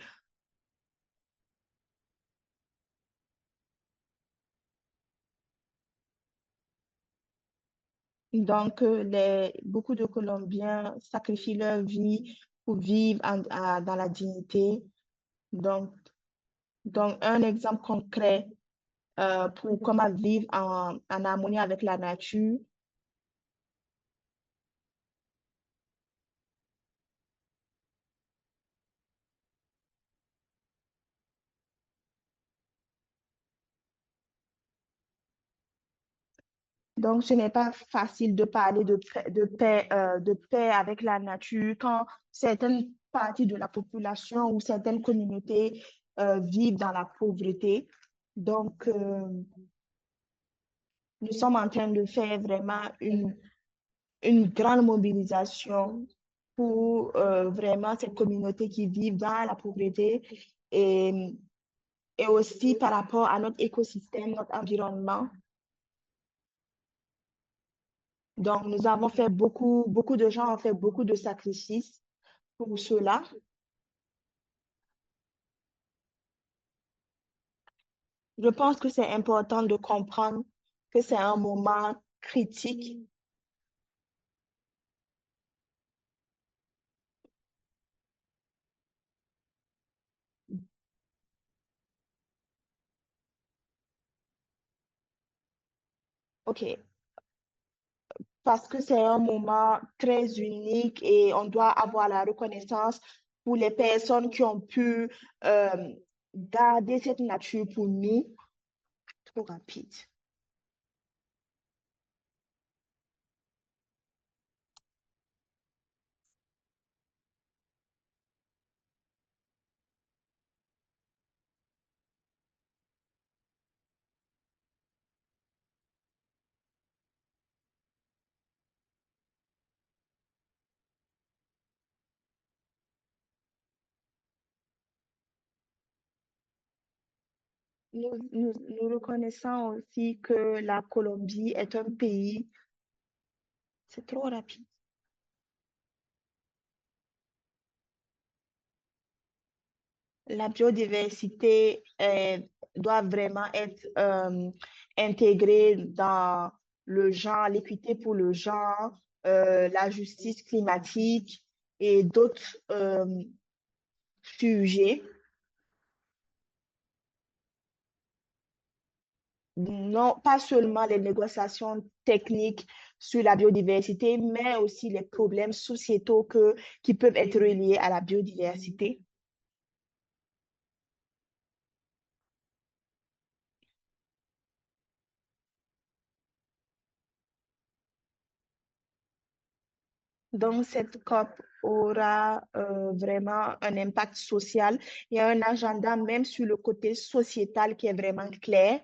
Speaker 2: Donc, beaucoup de Colombiens sacrifient leur vie pour vivre dans la dignité. Donc, un exemple concret pour comment vivre en harmonie avec la nature. Donc, ce n'est pas facile de parler de paix avec la nature quand certaines parties de la population ou certaines communautés vivent dans la pauvreté. Donc, nous sommes en train de faire vraiment une grande mobilisation pour vraiment ces communautés qui vivent dans la pauvreté et, et aussi par rapport à notre écosystème, notre environnement. Donc, nous avons fait beaucoup de gens ont fait beaucoup de sacrifices pour cela. Je pense que c'est important de comprendre que c'est un moment critique. OK, parce que c'est un moment très unique et on doit avoir la reconnaissance pour les personnes qui ont pu euh, garder cette nature pour nous. Trop rapide. Nous reconnaissons aussi que la Colombie est un pays, c'est trop rapide. La biodiversité doit vraiment être intégrée dans le genre, l'équité pour le genre, la justice climatique et d'autres sujets. Non, pas seulement les négociations techniques sur la biodiversité, mais aussi les problèmes sociétaux qui peuvent être reliés à la biodiversité. Donc, cette COP aura vraiment un impact social. Il y a un agenda même sur le côté sociétal qui est vraiment clair.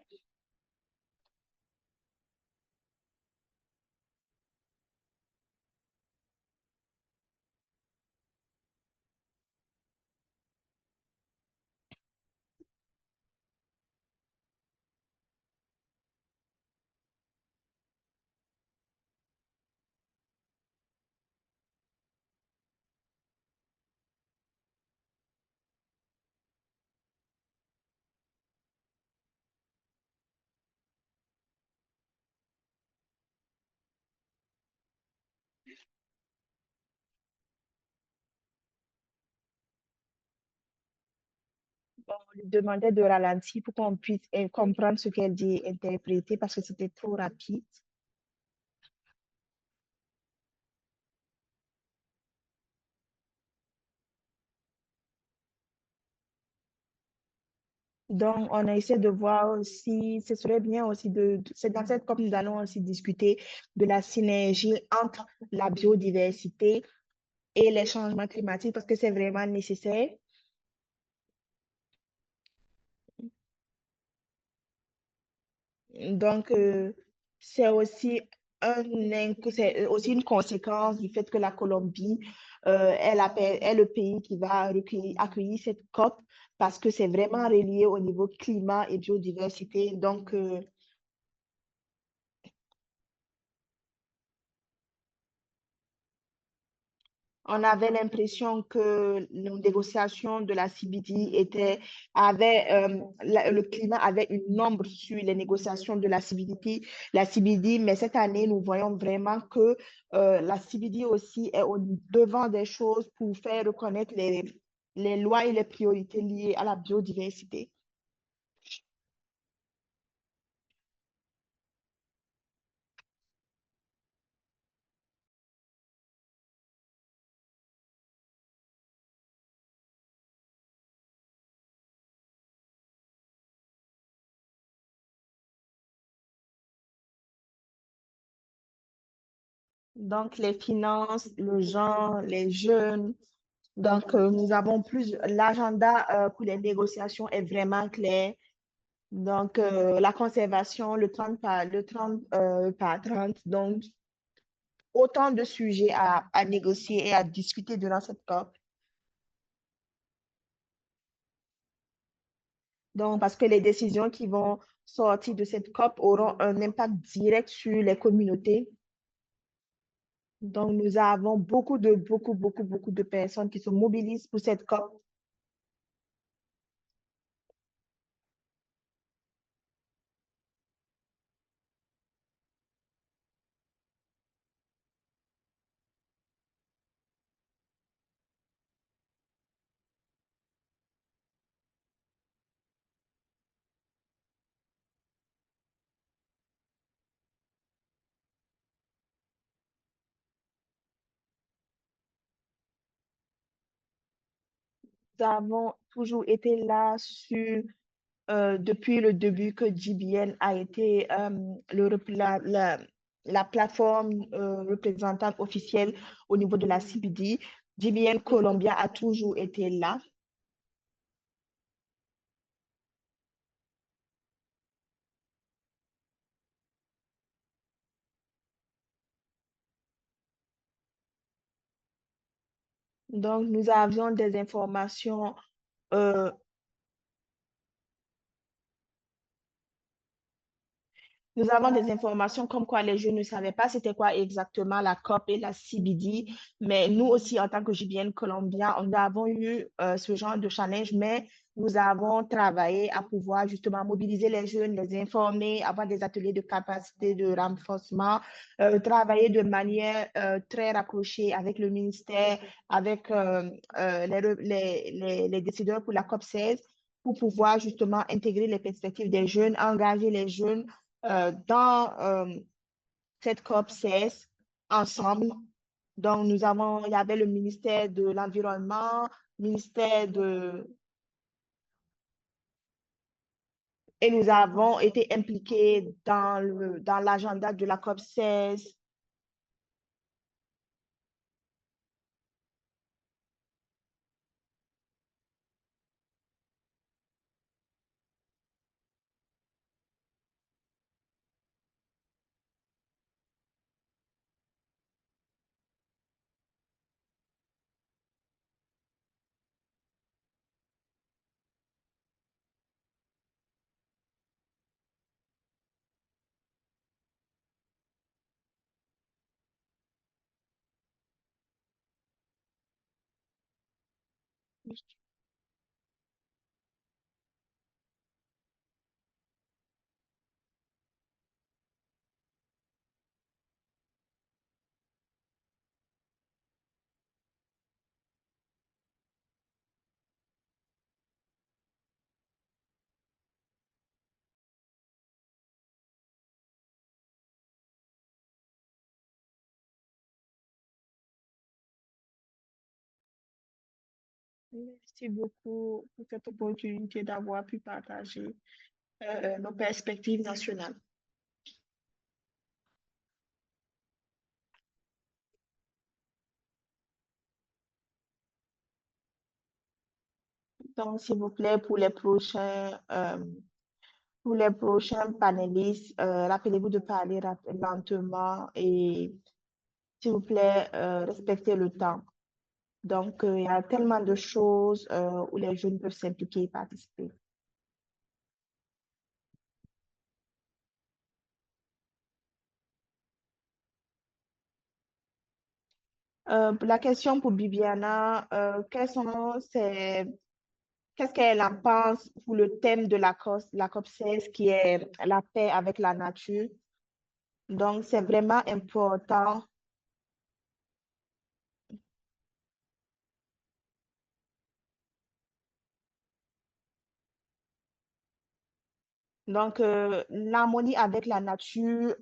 Speaker 2: Bon, on lui demandait de ralentir pour qu'on puisse comprendre ce qu'elle dit et interpréter parce que c'était trop rapide. Donc, on a essayé de voir aussi, ce serait bien aussi c'est dans cette COP, nous allons aussi discuter de la synergie entre la biodiversité et les changements climatiques parce que c'est vraiment nécessaire. Donc, c'est aussi une conséquence du fait que la Colombie est le pays qui va accueillir cette COP parce que c'est vraiment relié au niveau climat et biodiversité. Donc, on avait l'impression que les négociations de la CBD le climat avait une ombre sur les négociations de la CBD, mais cette année, nous voyons vraiment que la CBD aussi est au devant des choses pour faire reconnaître les lois et les priorités liées à la biodiversité. Donc, les finances, le genre, les jeunes. Donc, nous avons l'agenda pour les négociations est vraiment clair. Donc, la conservation, le 30 par 30. Donc, autant de sujets à négocier et à discuter durant cette COP. Donc, parce que les décisions qui vont sortir de cette COP auront un impact direct sur les communautés. Donc, nous avons beaucoup de personnes qui se mobilisent pour cette COP. nous avons toujours été là depuis le début que GBN a été la plateforme représentante officielle au niveau de la CBD. GBN Colombia a toujours été là. Donc, nous avions des informations euh, Nous avons des informations comme quoi les jeunes ne savaient pas c'était quoi exactement la COP et la CBD, mais nous aussi, en tant que JBN Colombia, nous avons eu ce genre de challenge, mais nous avons travaillé à pouvoir justement mobiliser les jeunes, les informer, avoir des ateliers de capacité de renforcement, travailler de manière très rapprochée avec le ministère, avec les décideurs pour la COP 16, pour pouvoir justement intégrer les perspectives des jeunes, engager les jeunes dans cette COP 16 ensemble. Donc, il y avait le ministère de l'Environnement, ministère de... Et nous avons été impliqués dans l'agenda de la COP 16. Merci beaucoup pour cette opportunité d'avoir pu partager nos perspectives nationales. Donc, s'il vous plaît, pour les prochains panélistes, rappelez-vous de parler lentement et, s'il vous plaît, respectez le temps. Donc, il y a tellement de choses où les jeunes peuvent s'impliquer et participer. La question pour Bibiana, qu'est-ce qu'elle en pense pour le thème de la COP 16 qui est la paix avec la nature? Donc, c'est vraiment important. Donc, l'harmonie avec la nature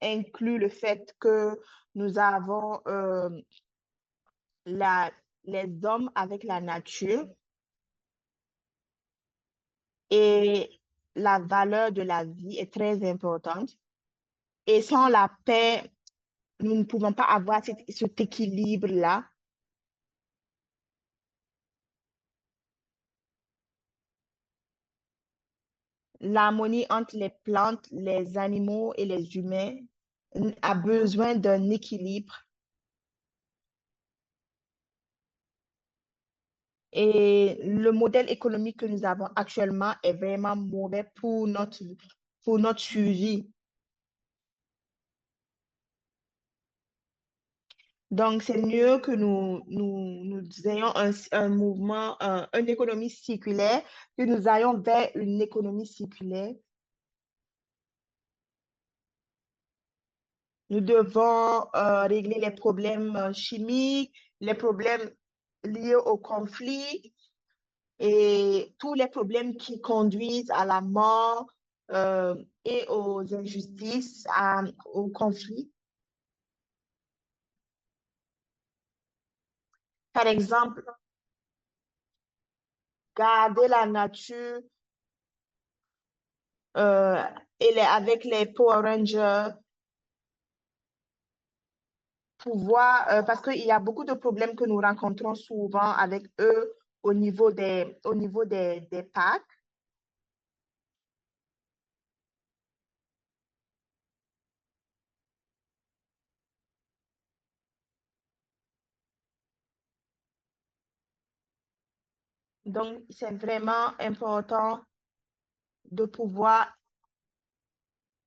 Speaker 2: inclut le fait que nous avons la, les hommes avec la nature et la valeur de la vie est très importante. Et sans la paix, nous ne pouvons pas avoir cet équilibre-là. L'harmonie entre les plantes, les animaux et les humains a besoin d'un équilibre. Et le modèle économique que nous avons actuellement est vraiment mauvais pour notre survie. Donc, c'est mieux que nous ayons un mouvement, une économie circulaire, que nous ayons vers une économie circulaire. Nous devons régler les problèmes chimiques, les problèmes liés au conflit et tous les problèmes qui conduisent à la mort et aux injustices, au conflit. Par exemple, garder la nature euh, avec les Power Rangers, pouvoir, parce qu'il y a beaucoup de problèmes que nous rencontrons souvent avec eux au niveau des parcs. Donc, c'est vraiment important de pouvoir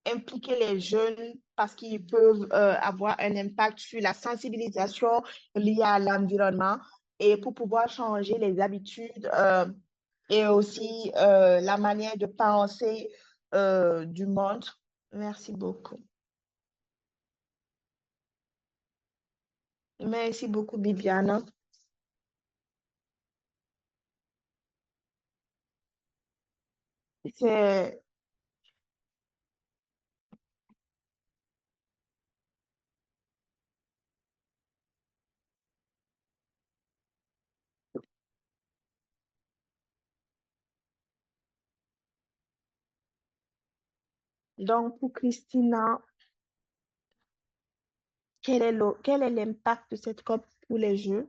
Speaker 2: impliquer les jeunes parce qu'ils peuvent avoir un impact sur la sensibilisation liée à l'environnement et pour pouvoir changer les habitudes et aussi la manière de penser du monde. Merci beaucoup. Merci beaucoup, Bibiana. C'est donc pour Christina, quel est l'impact de cette COP pour les Jeux?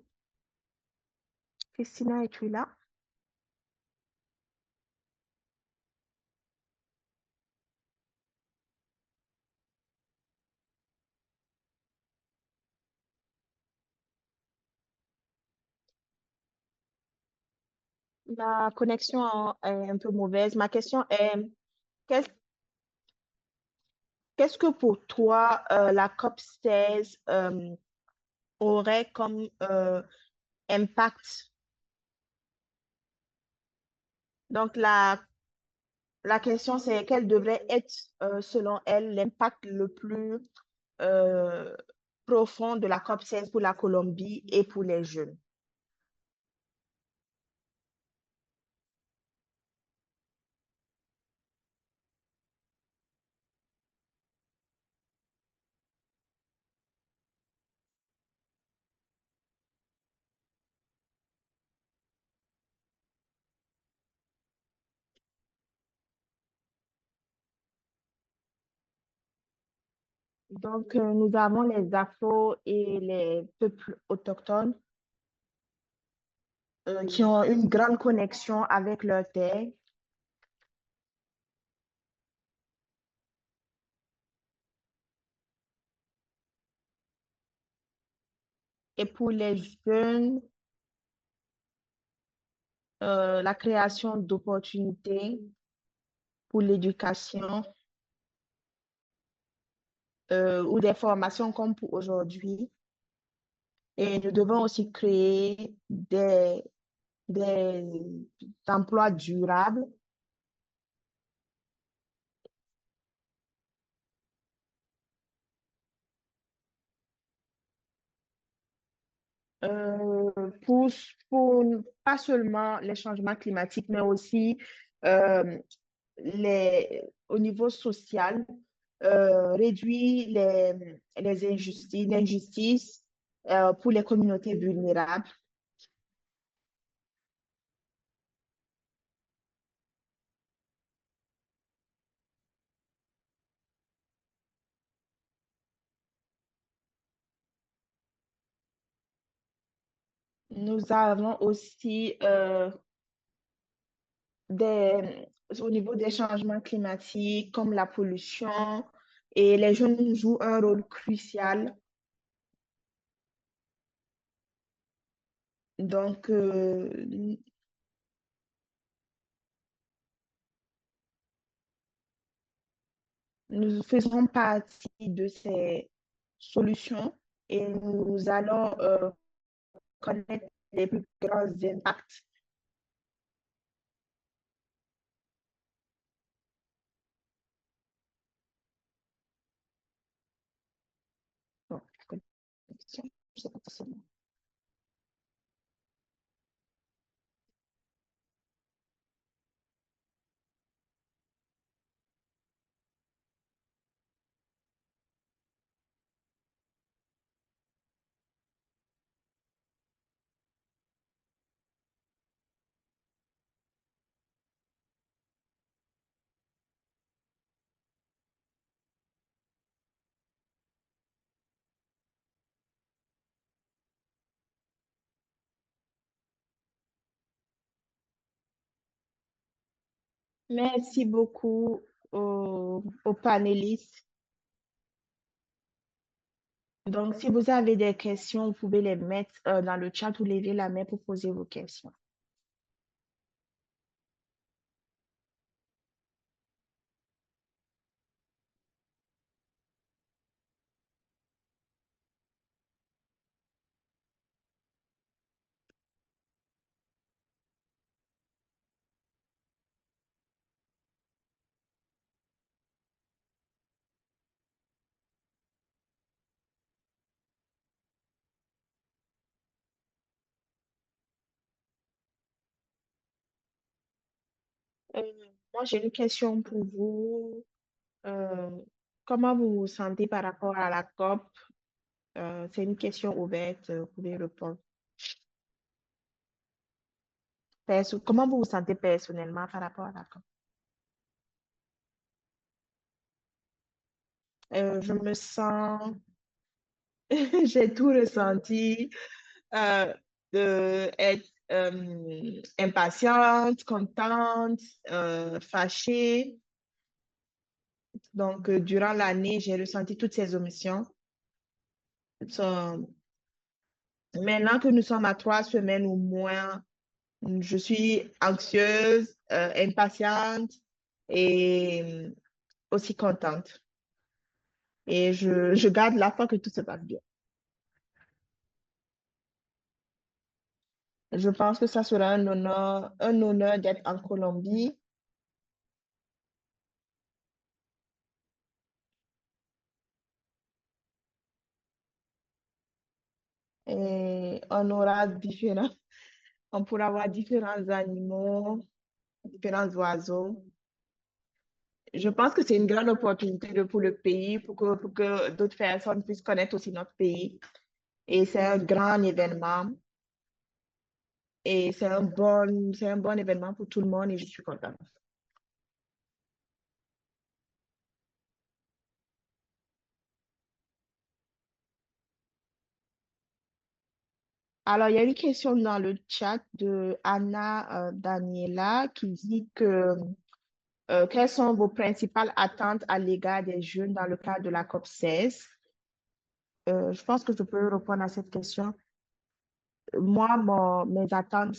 Speaker 2: Christina, es-tu là? La connexion est un peu mauvaise. Ma question est, qu'est-ce qu'est-ce que pour toi la COP 16 aurait comme impact? Donc la question c'est quel devrait être selon elle l'impact le plus euh, profond de la COP 16 pour la Colombie et pour les jeunes? Donc nous avons les Afro et les peuples autochtones qui ont une grande connexion avec leur terre. Et pour les jeunes, la création d'opportunités pour l'éducation ou des formations comme pour aujourd'hui. Et nous devons aussi créer des emplois durables euh, pour, pour pas seulement les changements climatiques, mais aussi euh, au niveau social, réduire l'injustice pour les communautés vulnérables. Nous avons aussi au niveau des changements climatiques, comme la pollution, et les jeunes jouent un rôle crucial. Donc, nous faisons partie de ces solutions et nous allons connaître les plus grands impacts. Bon, je sais pas si Merci beaucoup aux panélistes. Donc, si vous avez des questions, vous pouvez les mettre dans le chat ou lever la main pour poser vos questions. Euh, Moi, j'ai une question pour vous. Euh, Comment vous vous sentez par rapport à la COP? C'est une question ouverte, vous pouvez répondre. Comment vous vous sentez personnellement par rapport à la COP? Je me sens, j'ai tout ressenti, euh, de être impatiente, contente, fâchée. Donc, durant l'année, j'ai ressenti toutes ces émotions. So, maintenant que nous sommes à 3 semaines ou moins, je suis anxieuse, impatiente et aussi contente. Et je garde la foi que tout se passe bien. Je pense que ça sera un honneur d'être en Colombie et on pourra voir différents animaux, différents oiseaux. Je pense que c'est une grande opportunité pour le pays, pour que d'autres personnes puissent connaître aussi notre pays. Et c'est un grand événement et c'est un bon événement pour tout le monde et je suis contente. Alors, il y a une question dans le chat de Anna Daniela qui dit que quelles sont vos principales attentes à l'égard des jeunes dans le cadre de la COP 16? Je pense que je peux répondre à cette question. Moi, mes attentes,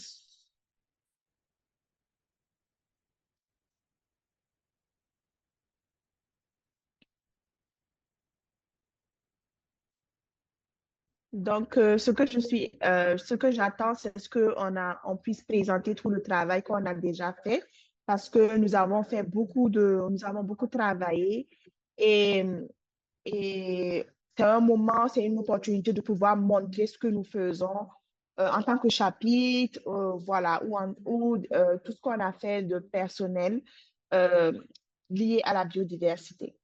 Speaker 2: donc ce que j'attends, c'est on puisse présenter tout le travail qu'on a déjà fait parce que nous avons beaucoup travaillé et Et c'est un moment, c'est une opportunité de pouvoir montrer ce que nous faisons en tant que chapitre, voilà, ou tout ce qu'on a fait de personnel euh, lié à la biodiversité.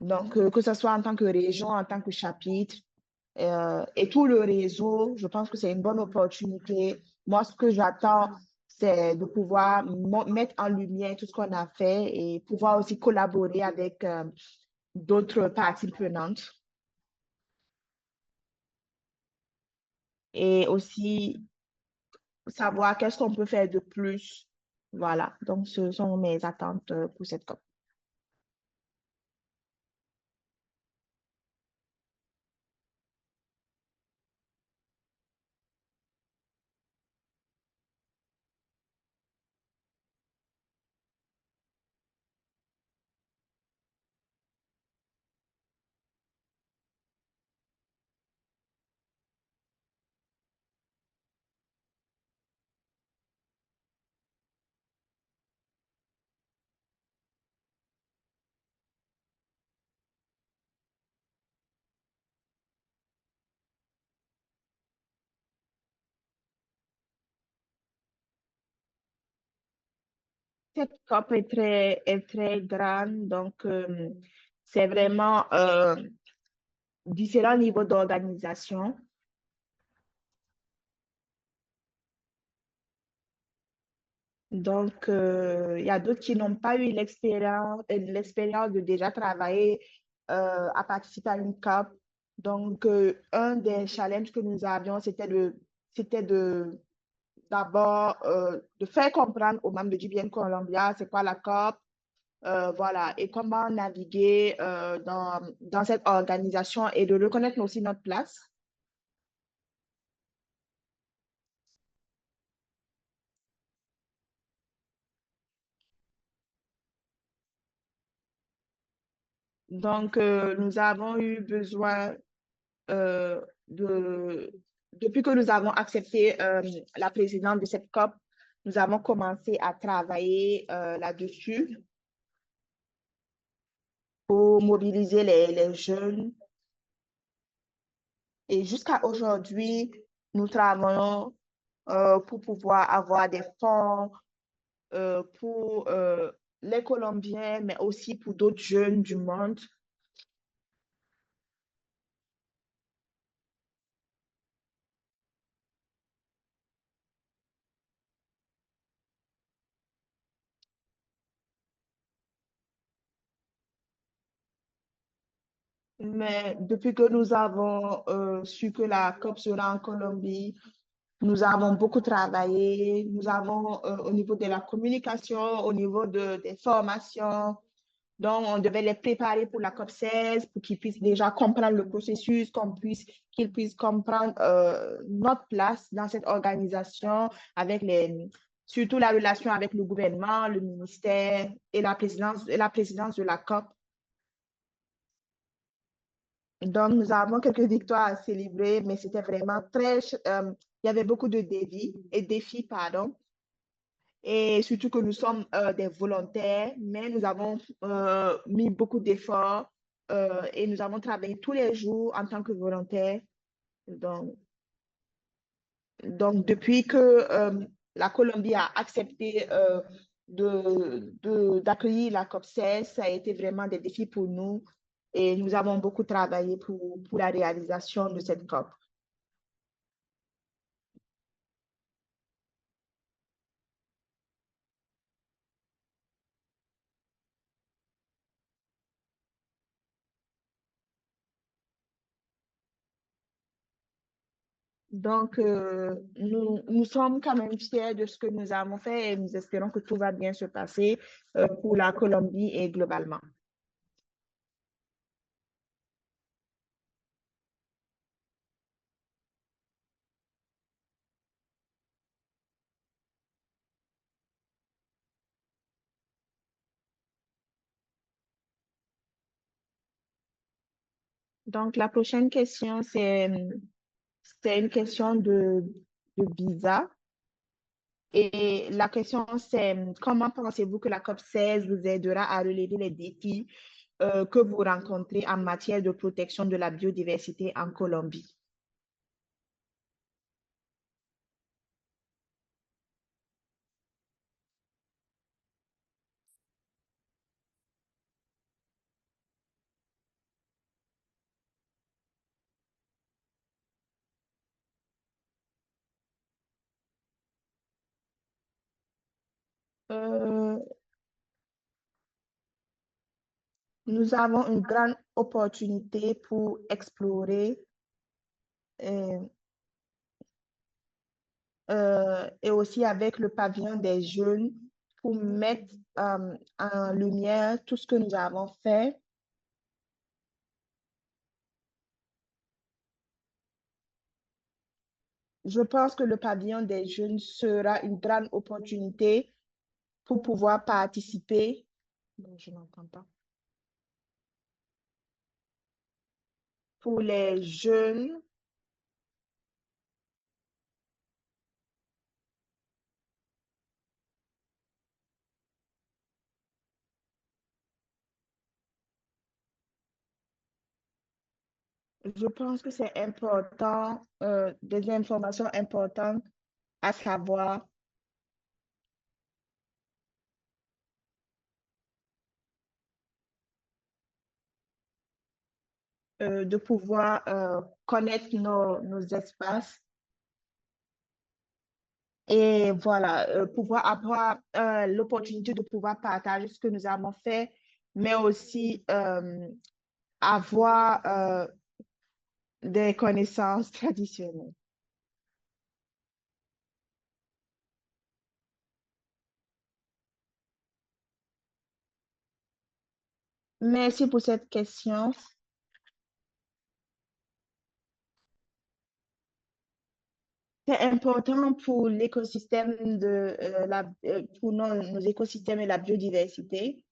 Speaker 2: Donc, que ce soit en tant que région, en tant que chapitre, et tout le réseau, je pense que c'est une bonne opportunité. Moi, ce que j'attends, c'est de pouvoir mettre en lumière tout ce qu'on a fait et pouvoir aussi collaborer avec d'autres parties prenantes et aussi savoir qu'est-ce qu'on peut faire de plus. Voilà, donc ce sont mes attentes pour cette COP. Cette COP est très grande, donc c'est vraiment différents niveaux d'organisation. Donc, il y a d'autres qui n'ont pas eu l'expérience de déjà travailler à participer à une COP. Donc, un des challenges que nous avions, c'était de d'abord de faire comprendre aux membres de GBN Colombia c'est quoi la COP, voilà, et comment naviguer dans cette organisation et de reconnaître aussi notre place. Donc, nous avons eu besoin depuis que nous avons accepté la présidence de cette COP, nous avons commencé à travailler là-dessus pour mobiliser les jeunes. Et jusqu'à aujourd'hui, nous travaillons pour pouvoir avoir des fonds pour les Colombiens, mais aussi pour d'autres jeunes du monde. Mais depuis que nous avons su que la COP sera en Colombie, nous avons beaucoup travaillé. Nous avons, au niveau de la communication, au niveau des formations, donc on devait les préparer pour la COP 16 pour qu'ils puissent déjà comprendre le processus, qu'ils puissent comprendre notre place dans cette organisation, surtout la relation avec le gouvernement, le ministère et la présidence de la COP. Donc, nous avons quelques victoires à célébrer, mais c'était vraiment il y avait beaucoup de défis, pardon. Et surtout que nous sommes des volontaires, mais nous avons mis beaucoup d'efforts et nous avons travaillé tous les jours en tant que volontaires. Donc, depuis que la Colombie a accepté d'accueillir la COP16, ça a été vraiment des défis pour nous et nous avons beaucoup travaillé pour la réalisation de cette COP. Donc, nous sommes quand même fiers de ce que nous avons fait et nous espérons que tout va bien se passer pour la Colombie et globalement. Donc, la prochaine question, c'est une question de visa. Et la question, c'est comment pensez-vous que la COP16 vous aidera à relever les défis que vous rencontrez en matière de protection de la biodiversité en Colombie? Euh, Nous avons une grande opportunité pour explorer euh, et aussi avec le pavillon des jeunes pour mettre en lumière tout ce que nous avons fait. Je pense que le pavillon des jeunes sera une grande opportunité pour pouvoir participer. Non, je n'entends pas. Pour les jeunes, je pense que c'est important, des informations importantes à savoir, de pouvoir connaître nos espaces et voilà, pouvoir avoir l'opportunité de pouvoir partager ce que nous avons fait, mais aussi avoir des connaissances traditionnelles. Merci pour cette question. C'est important pour l'écosystème pour nos écosystèmes et la biodiversité.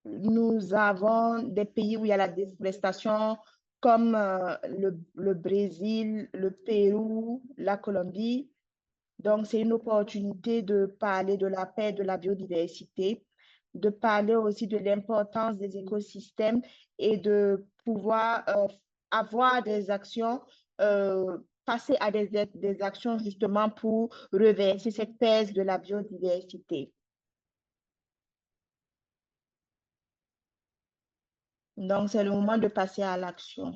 Speaker 2: Nous avons des pays où il y a la déforestation, comme le Brésil, le Pérou, la Colombie. Donc, c'est une opportunité de parler de la paix, de la biodiversité, de parler aussi de l'importance des écosystèmes et de pouvoir avoir des actions, passer à des actions justement pour reverser cette perte de la biodiversité. Donc, c'est le moment de passer à l'action.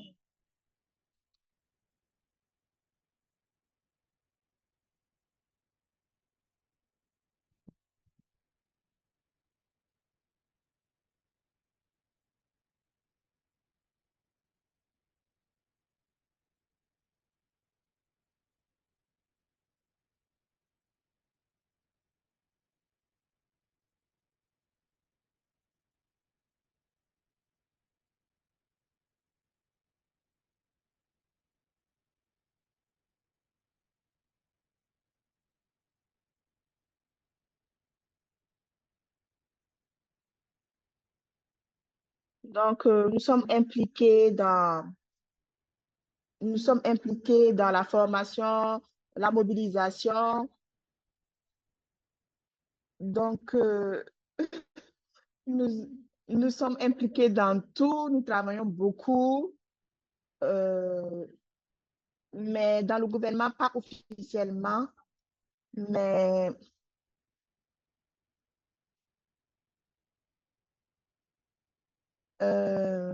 Speaker 2: Donc, nous sommes impliqués dans la formation, la mobilisation. Donc, nous, nous sommes impliqués dans tout, nous travaillons beaucoup, euh, mais dans le gouvernement, pas officiellement, mais, euh,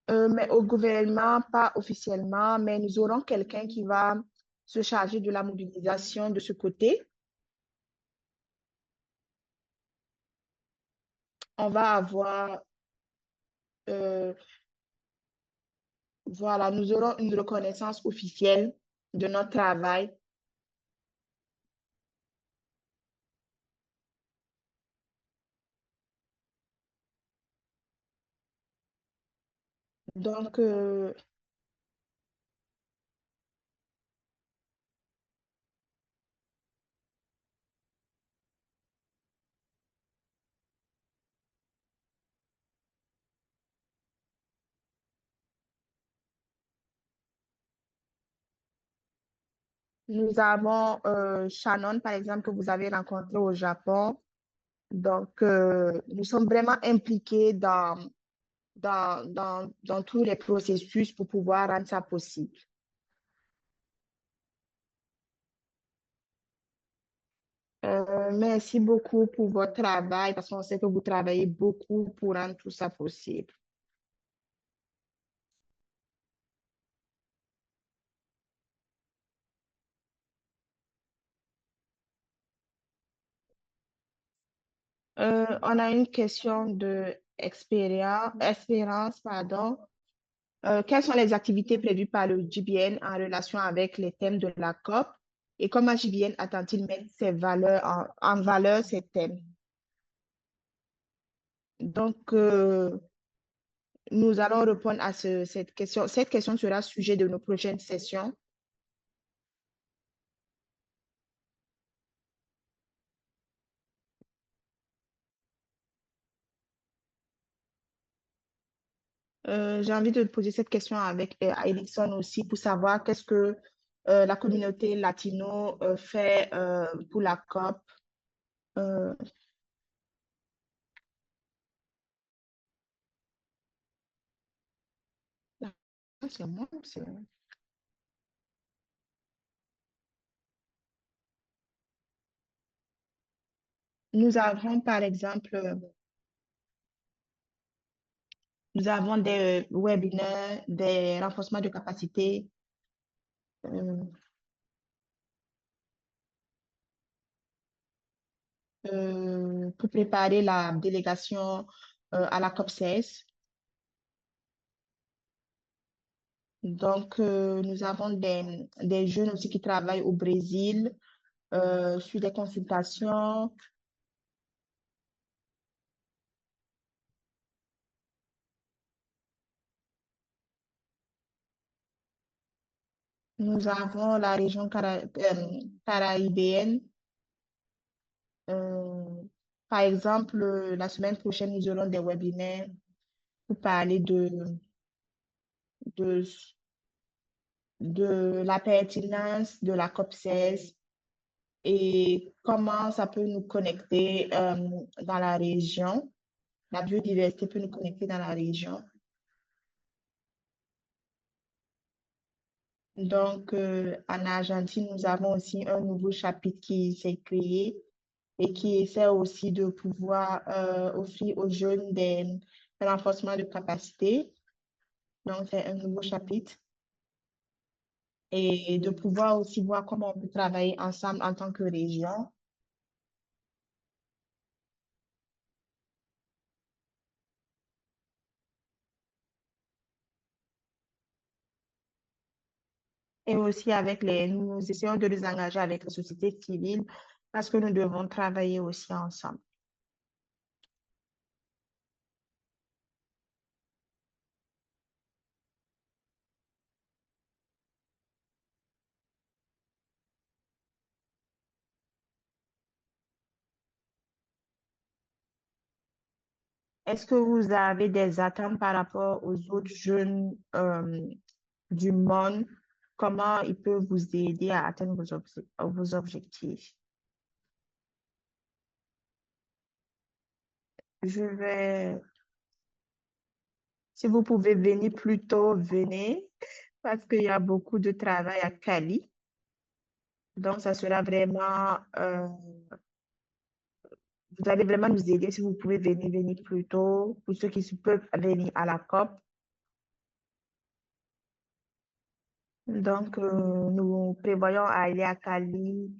Speaker 2: mais au gouvernement, pas officiellement, mais nous aurons quelqu'un qui va se charger de la mobilisation de ce côté. On va avoir, euh, voilà, nous aurons une reconnaissance officielle de notre travail. Donc, nous avons Shannon, par exemple, que vous avez rencontré au Japon. Donc, nous sommes vraiment impliqués dans tous les processus pour pouvoir rendre ça possible. Merci beaucoup pour votre travail parce qu'on sait que vous travaillez beaucoup pour rendre tout ça possible. On a une question de espérance, pardon. Quelles sont les activités prévues par le GBN en relation avec les thèmes de la COP et comment GBN attend-il mettre en valeur ces thèmes? Donc, nous allons répondre à cette question. Cette question sera sujet de nos prochaines sessions. J'ai envie de poser cette question à Erickson aussi pour savoir qu'est-ce que la communauté latino fait pour la COP. Euh, c'est moi, nous avons, par exemple, nous avons des webinaires, des renforcements de capacité euh, pour préparer la délégation à la COP 16. Donc, nous avons des jeunes aussi qui travaillent au Brésil sur des consultations. Nous avons la région caribéenne. Euh, Par exemple, la semaine prochaine, nous aurons des webinaires pour parler de, de la pertinence de la COP16 et comment ça peut nous connecter dans la région. La biodiversité peut nous connecter dans la région. Donc, en Argentine, nous avons aussi un nouveau chapitre qui s'est créé et qui essaie aussi de pouvoir offrir aux jeunes des renforcements de capacité. Donc, c'est un nouveau chapitre et de pouvoir aussi voir comment on peut travailler ensemble en tant que région. Et aussi nous essayons de les engager avec la société civile parce que nous devons travailler aussi ensemble. Est-ce que vous avez des attentes par rapport aux autres jeunes du monde? Comment ils peuvent vous aider à atteindre vos objectifs? Je vais, si vous pouvez venir plus tôt, venez parce qu'il y a beaucoup de travail à Cali. Donc, ça sera vraiment, vous allez vraiment nous aider si vous pouvez venir plus tôt pour ceux qui peuvent venir à la COP. Donc, nous prévoyons à aller à Cali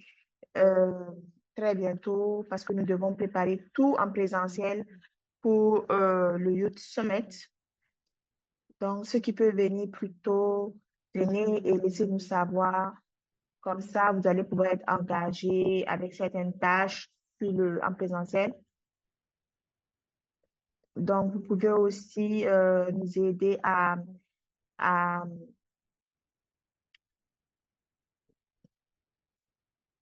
Speaker 2: euh, très bientôt parce que nous devons préparer tout en présentiel pour le Youth Summit. Donc, ceux qui peuvent venir plus tôt, venez et laissez-nous savoir. Comme ça, vous allez pouvoir être engagé avec certaines tâches en présentiel. Donc, vous pouvez aussi nous aider à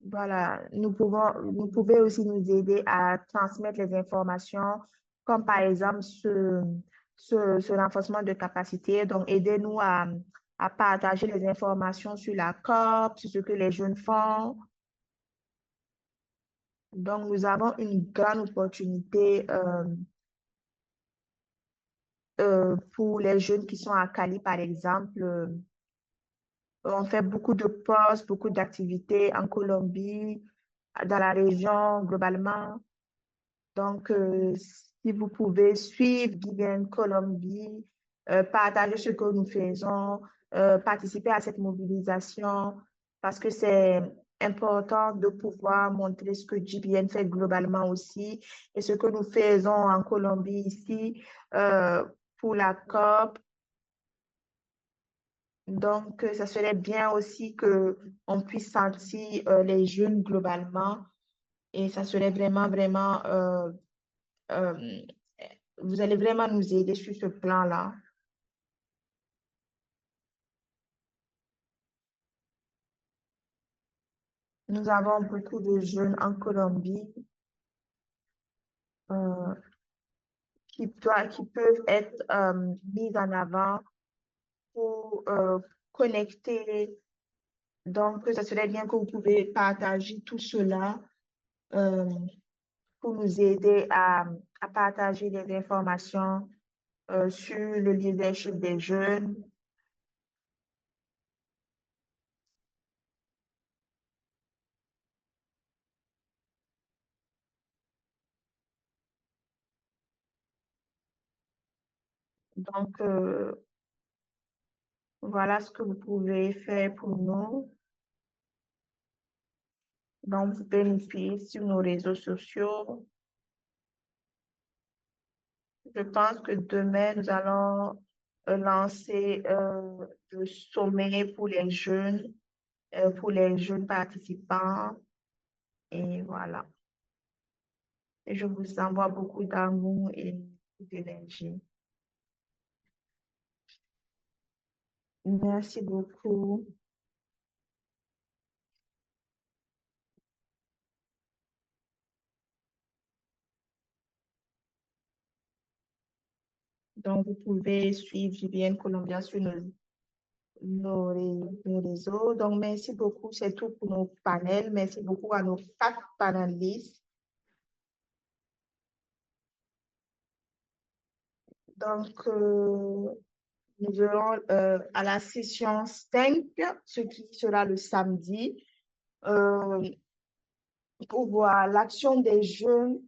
Speaker 2: voilà, vous pouvez aussi nous aider à transmettre les informations, comme par exemple ce renforcement de capacité. Donc, aidez-nous à partager les informations sur la COP, sur ce que les jeunes font. Donc, nous avons une grande opportunité pour les jeunes qui sont à Cali, par exemple. On fait beaucoup de postes, beaucoup d'activités en Colombie, dans la région globalement. Donc, si vous pouvez suivre Gideon Colombie, partager ce que nous faisons, participer à cette mobilisation, parce que c'est important de pouvoir montrer ce que GBN fait globalement aussi et ce que nous faisons en Colombie ici pour la COP. Donc, ça serait bien aussi qu'on puisse sentir les jeunes globalement et ça serait vraiment, vraiment euh, vous allez vraiment nous aider sur ce plan-là. Nous avons beaucoup de jeunes en Colombie euh, qui peuvent être mis en avant pour connecter. Donc, ça serait bien que vous pouvez partager tout cela euh, pour nous aider à partager des informations sur le leadership des jeunes. Donc, voilà ce que vous pouvez faire pour nous. Donc, vous pouvez nous suivre sur nos réseaux sociaux. Je pense que demain, nous allons lancer le sommet pour les jeunes participants. Et voilà. Et je vous envoie beaucoup d'amour et d'énergie. Merci beaucoup. Donc, vous pouvez suivre Vivienne Colombia sur nos réseaux. Donc, merci beaucoup. C'est tout pour nos panels. Merci beaucoup à nos 4 panélistes. Donc, nous verrons à la session 5, ce qui sera le samedi, euh, pour voir l'action des jeunes.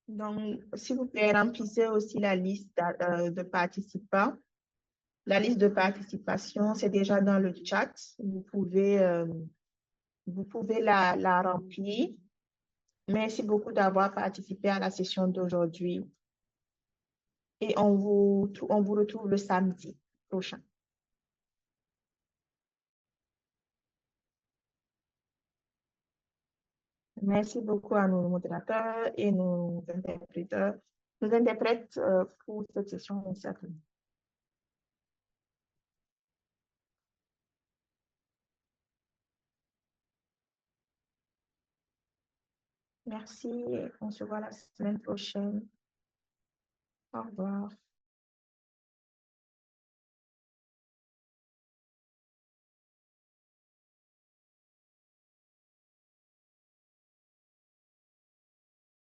Speaker 2: Donc, s'il vous plaît, remplissez aussi la liste de participants. La liste de participation, c'est déjà dans le chat. Vous pouvez la remplir. Merci beaucoup d'avoir participé à la session d'aujourd'hui et on vous retrouve le samedi prochain. Merci beaucoup à nos modérateurs et nos interpréteurs, nos interprètes pour cette session. Merci et on se voit la semaine prochaine. Au revoir.